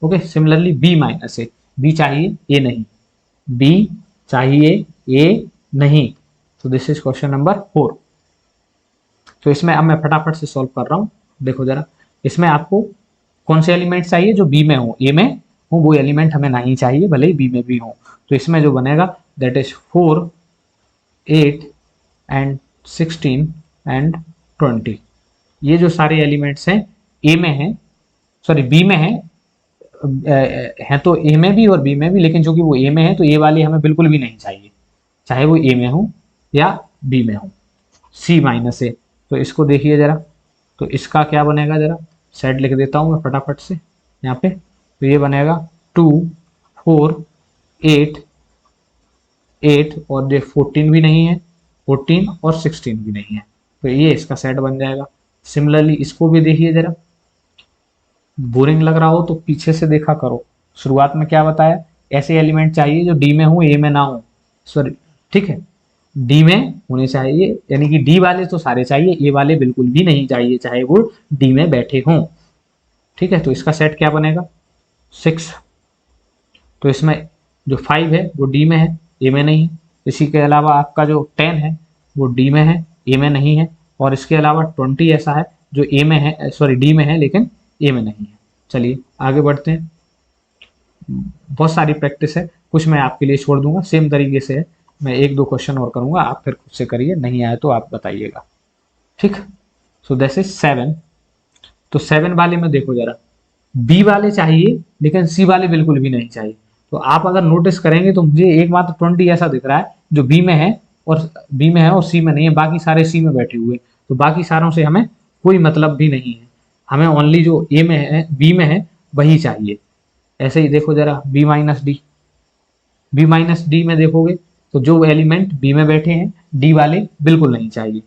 ओके, सिमिलरली बी माइनस ए, बी चाहिए ए नहीं, बी चाहिए ए नहीं, तो दिस इज क्वेश्चन नंबर 4। तो इसमें अब मैं फटाफट से सॉल्व कर रहा हूं। देखो जरा, इसमें आपको कौन से एलिमेंट चाहिए, जो बी में हो, ए में हो वो एलिमेंट हमें नहीं चाहिए भले ही बी में भी हो। तो इसमें जो बनेगा दैट इज 4, 8 एंड 16 एंड 20। ये जो सारे एलिमेंट्स हैं ए में हैं, सॉरी बी में हैं तो ए में भी और बी में भी, लेकिन चूंकि वो ए में है तो ए वाले हमें बिल्कुल भी नहीं चाहिए, चाहे वो ए में हो या बी में हो। सी माइनस ए, तो इसको देखिए जरा, तो इसका क्या बनेगा, जरा सेट लिख देता हूँ मैं फटाफट से यहाँ पे। तो ये बनेगा 2, 4, 8 और ये 14 भी नहीं है, 14 और 16 भी नहीं है, तो ये इसका सेट बन जाएगा। सिमिलरली इसको भी देखिए जरा, बोरिंग लग रहा हो तो पीछे से देखा करो। शुरुआत में क्या बताया, ऐसे एलिमेंट चाहिए जो डी में हो ए में ना हो, सॉरी ठीक है, डी में होने चाहिए, यानी कि डी वाले तो सारे चाहिए, ए वाले बिल्कुल भी नहीं चाहिए चाहे वो डी में बैठे हों। ठीक है, तो इसका सेट क्या बनेगा, 6। तो इसमें जो 5 है वो डी में है, ए में नहीं है। इसी के अलावा आपका जो 10 है वो डी में है, ए में नहीं है। और इसके अलावा 20 ऐसा है जो ए में है, सॉरी डी में है लेकिन ए में नहीं है। चलिए आगे बढ़ते हैं, बहुत सारी प्रैक्टिस है, कुछ मैं आपके लिए छोड़ दूंगा, सेम तरीके से है, मैं 1-2 क्वेश्चन और करूंगा, आप फिर खुद से करिए, नहीं आए तो आप बताइएगा। ठीक, सो दिस इज 7। तो 7 वाले में देखो जरा, बी वाले चाहिए लेकिन सी वाले बिल्कुल भी नहीं चाहिए। तो आप अगर नोटिस करेंगे तो मुझे एकमात्र 20 ऐसा दिख रहा है जो बी में है और सी में नहीं है, बाकी सारे सी में बैठे हुए, तो बाकी सारों से हमें कोई मतलब भी नहीं है, हमें ओनली जो ए में है बी में है वही चाहिए। ऐसे ही देखो जरा बी माइनस डी में देखोगे तो जो एलिमेंट बी में बैठे हैं डी वाले बिल्कुल नहीं चाहिए,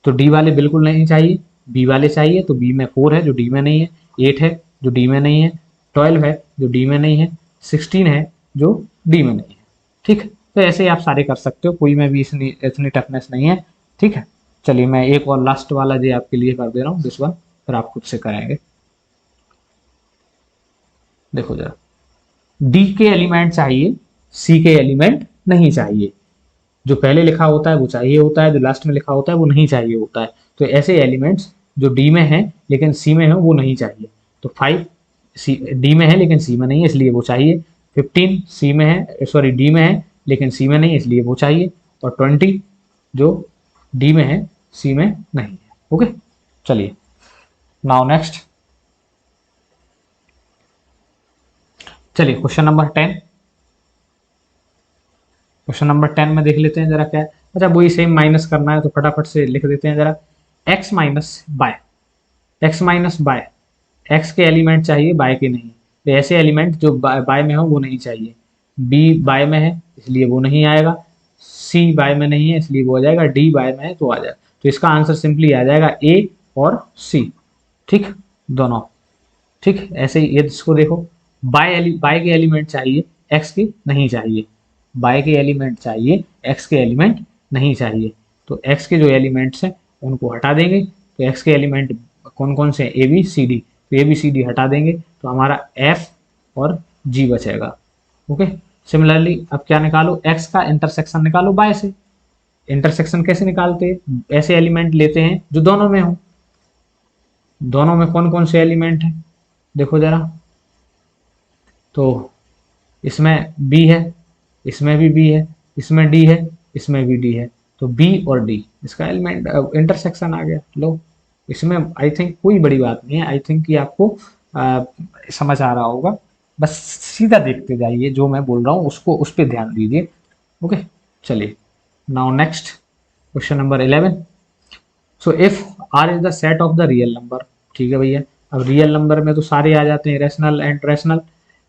तो डी वाले बिल्कुल नहीं चाहिए, बी वाले चाहिए, तो बी में 4 है जो डी में नहीं है, 8 है जो डी में नहीं है, 12 है जो डी में नहीं है, 16 है जो डी में नहीं है। ठीक, तो ऐसे ही आप सारे कर सकते हो, कोई में भी इतनी टफनेस नहीं है, ठीक है, चलिए मैं एक और लास्ट वाला जी आपके लिए कर दे रहा हूँ, दिस वन, फिर आप खुद से करेंगे। देखो जरा, डी के एलिमेंट चाहिए, सी के एलिमेंट नहीं चाहिए। जो पहले लिखा होता है वो चाहिए होता है, जो लास्ट में लिखा होता है वो नहीं चाहिए होता है। तो ऐसे एलिमेंट्स जो डी में हैं लेकिन सी में है वो नहीं चाहिए। तो 5 सी डी में है लेकिन सी में नहीं है इसलिए वो चाहिए। 15 सी में है, सॉरी डी में है लेकिन सी में नहीं है इसलिए वो चाहिए। और 20 जो डी में है सी में नहीं है। ओके, चलिए नाउ नेक्स्ट, चलिए क्वेश्चन नंबर 10। क्वेश्चन नंबर 10 में देख लेते हैं जरा क्या है। अच्छा, वही सेम माइनस करना है तो फटाफट से लिख देते हैं जरा। X minus Y, X minus Y, X के एलिमेंट चाहिए बाय के नहीं। तो ऐसे एलिमेंट जो बाय में हो वो नहीं चाहिए। बी बाय में है इसलिए वो नहीं आएगा, सी बाय में नहीं है इसलिए वो आ जाएगा, डी बाय में है तो आ जाएगा। तो इसका आंसर सिंपली आ जाएगा ए और सी। ठीक, दोनों। ठीक, ऐसे ही ये इसको देखो, बाय के एलिमेंट चाहिए, एक्स के नहीं चाहिए। बाय के एलिमेंट चाहिए, एक्स के एलिमेंट नहीं चाहिए। तो एक्स के जो एलिमेंट्स हैं उनको हटा देंगे। तो एक्स के एलिमेंट कौन कौन से हैं, ए बी सी डी। तो ए बी सी डी हटा देंगे तो हमारा एफ और जी बचेगा। ओके, सिमिलरली अब क्या निकालो, एक्स का इंटरसेक्शन निकालो बाय से। इंटरसेक्शन कैसे निकालते हैं, ऐसे एलिमेंट लेते हैं जो दोनों में हो। दोनों में कौन कौन से एलिमेंट हैं देखो जरा। तो इसमें बी है, इसमें भी बी है, इसमें डी है, इसमें भी डी है। तो बी और डी इसका एलिमेंट इंटरसेक्शन आ गया। लो, इसमें आई थिंक कोई बड़ी बात नहीं है। आई थिंक कि आपको समझ आ रहा होगा। बस सीधा देखते जाइए, जो मैं बोल रहा हूँ उसको, उस पर ध्यान दीजिए। ओके, चलिए now next, question number 11। So if R is the set of the real number, ठीक है भैया। अब रियल नंबर में तो सारे आ जाते हैं, rational and rational,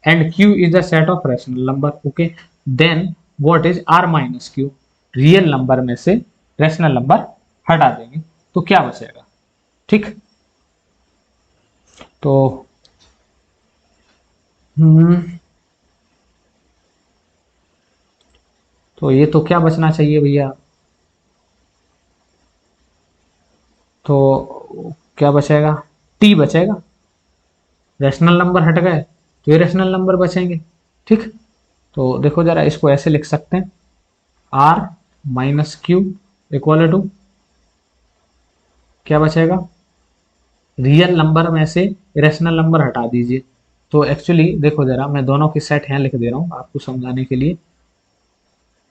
and Q is the set of rational number. Okay, then what is R minus Q. Real number में से रेशनल नंबर हटा देंगे तो क्या बचेगा। ठीक, तो हम्म तो ये तो क्या बचना चाहिए भैया, तो क्या बचेगा, टी बचेगा। रेशनल नंबर हट गए तो ये रेशनल नंबर बचेंगे। ठीक, तो देखो जरा, इसको ऐसे लिख सकते हैं, R minus Q equal to क्या बचेगा, रियल नंबर में से इरेशनल नंबर हटा दीजिए। तो एक्चुअली देखो जरा, मैं दोनों की सेट यहाँ लिख दे रहा हूँ आपको समझाने के लिए।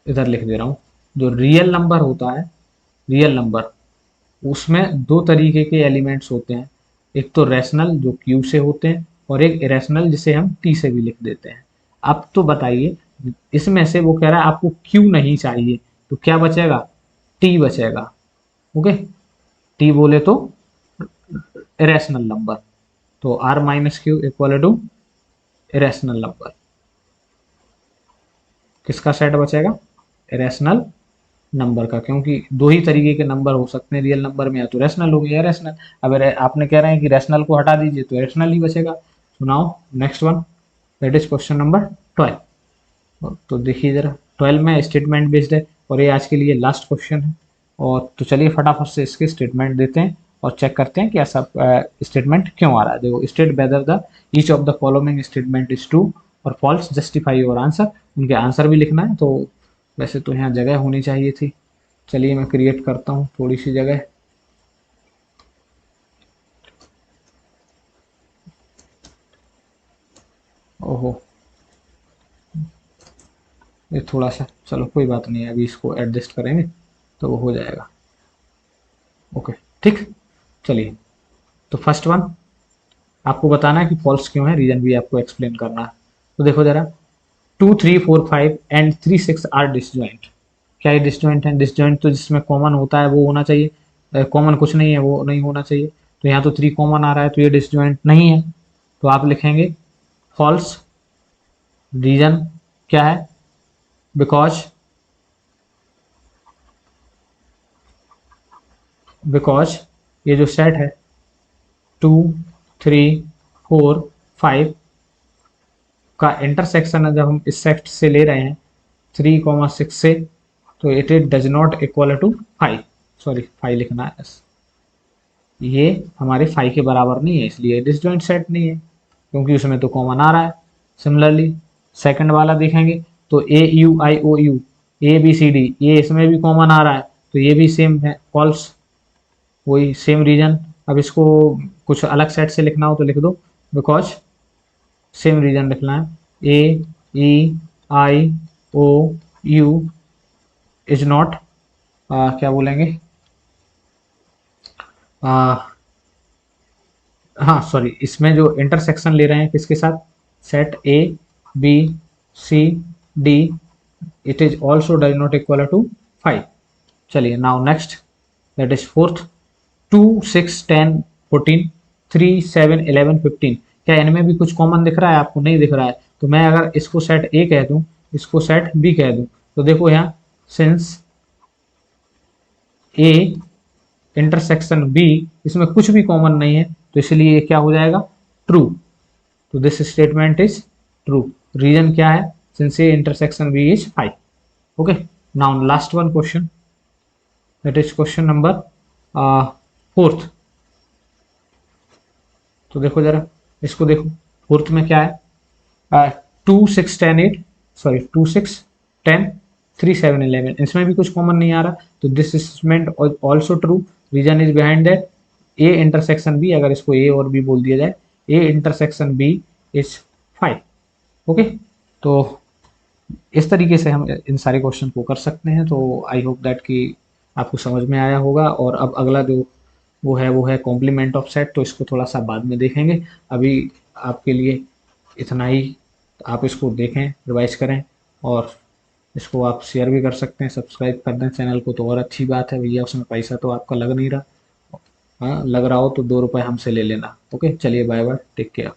इधर लिख दे रहा हूँ, जो रियल नंबर होता है, रियल नंबर, उसमें दो तरीके के एलिमेंट्स होते हैं। एक तो रैशनल जो क्यू से होते हैं, और एक इरेशनल जिसे हम टी से भी लिख देते हैं। अब तो बताइए, इसमें से वो कह रहा है आपको क्यू नहीं चाहिए, तो क्या बचेगा, टी बचेगा। ओके, टी बोले तो इरेशनल नंबर। तो R minus Q equal to irrational number, किसका सेट बचेगा, इरेशनल नंबर का। क्योंकि दो ही तरीके के नंबर हो सकते हैं रियल नंबर में, या तो रैशनल हो गया या रैशनल। अगर आपने कह रहे हैं कि रैशनल को हटा दीजिए तो रैशनल ही बचेगा। सुनाओ next one, that is question number 12। तो देखिए जरा, 12 में स्टेटमेंट बेस्ड है और ये आज के लिए लास्ट क्वेश्चन है। और तो चलिए फटाफट से इसके स्टेटमेंट देते हैं और चेक करते हैं कि ऐसा स्टेटमेंट क्यों आ रहा है। देखो, state whether the each of the following statement is true और फॉल्स, जस्टिफाई योर आंसर। उनके आंसर भी लिखना है। तो वैसे तो यहाँ जगह होनी चाहिए थी, चलिए मैं क्रिएट करता हूँ थोड़ी सी जगह। ओहो, ये थोड़ा सा, चलो कोई बात नहीं है, अभी इसको एडजस्ट करेंगे तो वो हो जाएगा। ओके, ठीक, चलिए। तो फर्स्ट वन आपको बताना है कि फॉल्स क्यों है, रीजन भी आपको एक्सप्लेन करना है। तो देखो जरा, 2 3 4 5 एंड 3 6 आर डिसजॉइंट। क्या ये डिसजॉइंट है, डिसजॉइंट तो जिसमें कॉमन होता है वो होना चाहिए, कॉमन कुछ नहीं है वो नहीं होना चाहिए। तो यहाँ तो 3 कॉमन आ रहा है तो ये डिसजॉइंट नहीं है। तो आप लिखेंगे फॉल्स, रीजन क्या है, बिकॉज बिकॉज ये जो सेट है 2 3 4 5 का इंटरसेक्शन है, जब हम इस सेट से ले रहे हैं 3 6 से, तो it does not equal to 5। Sorry five लिखना है, ये हमारे फाइव के बराबर नहीं है, इसलिए डिसजॉइंट सेट नहीं है, क्योंकि उसमें तो कॉमन आ रहा है। सिमिलरली सेकंड वाला देखेंगे तो A U I O U, A B C D, ये इसमें भी कॉमन आ रहा है, तो ये भी सेम है, फॉल्स, वही सेम रीजन। अब इसको कुछ अलग सेट से लिखना हो तो लिख दो, बिकॉज सेम रीजन लिखना है। ए ई आई ओ यू इज नॉट, क्या बोलेंगे, हाँ सॉरी, इसमें जो इंटरसेक्शन ले रहे हैं किसके साथ, set A B C D, it is also does not equal to 5। चलिए now next, that is fourth. 2 6 10 14 3 7 11 15, क्या इनमें भी कुछ कॉमन दिख रहा है आपको, नहीं दिख रहा है, तो मैं अगर इसको सेट ए कह दूं, इसको सेट बी कह दूं, तो देखो यहाँ सिंस ए इंटरसेक्शन बी, इसमें कुछ भी कॉमन नहीं है, तो इसलिए ये क्या हो जाएगा, ट्रू। तो this statement is true. Reason क्या है, since A intersection B is 5। Okay, now last one question, that is question number fourth. तो देखो जरा, इसको देखो, फोर्थ में क्या है, 2 6 10 8, सॉरी 2 6 10 3 7 11, इसमें भी कुछ कॉमन नहीं आ रहा, तो this statement also true. Reason is behind that A intersection B, अगर इसको ए और बी बोल दिया जाए, A intersection B is 5। Okay, तो इस तरीके से हम इन सारे क्वेश्चन को कर सकते हैं। तो आई होप दैट कि आपको समझ में आया होगा। और अब अगला जो वो है कॉम्प्लीमेंट ऑफ सेट, तो इसको थोड़ा सा बाद में देखेंगे। अभी आपके लिए इतना ही, आप इसको देखें, रिवाइज करें, और इसको आप शेयर भी कर सकते हैं, सब्सक्राइब कर दें चैनल को, तो और अच्छी बात है भैया, उसमें पैसा तो आपका लग नहीं रहा। हाँ, लग रहा हो तो 2 रुपये हमसे ले लेना। ओके, चलिए बाय बाय, टेक केयर।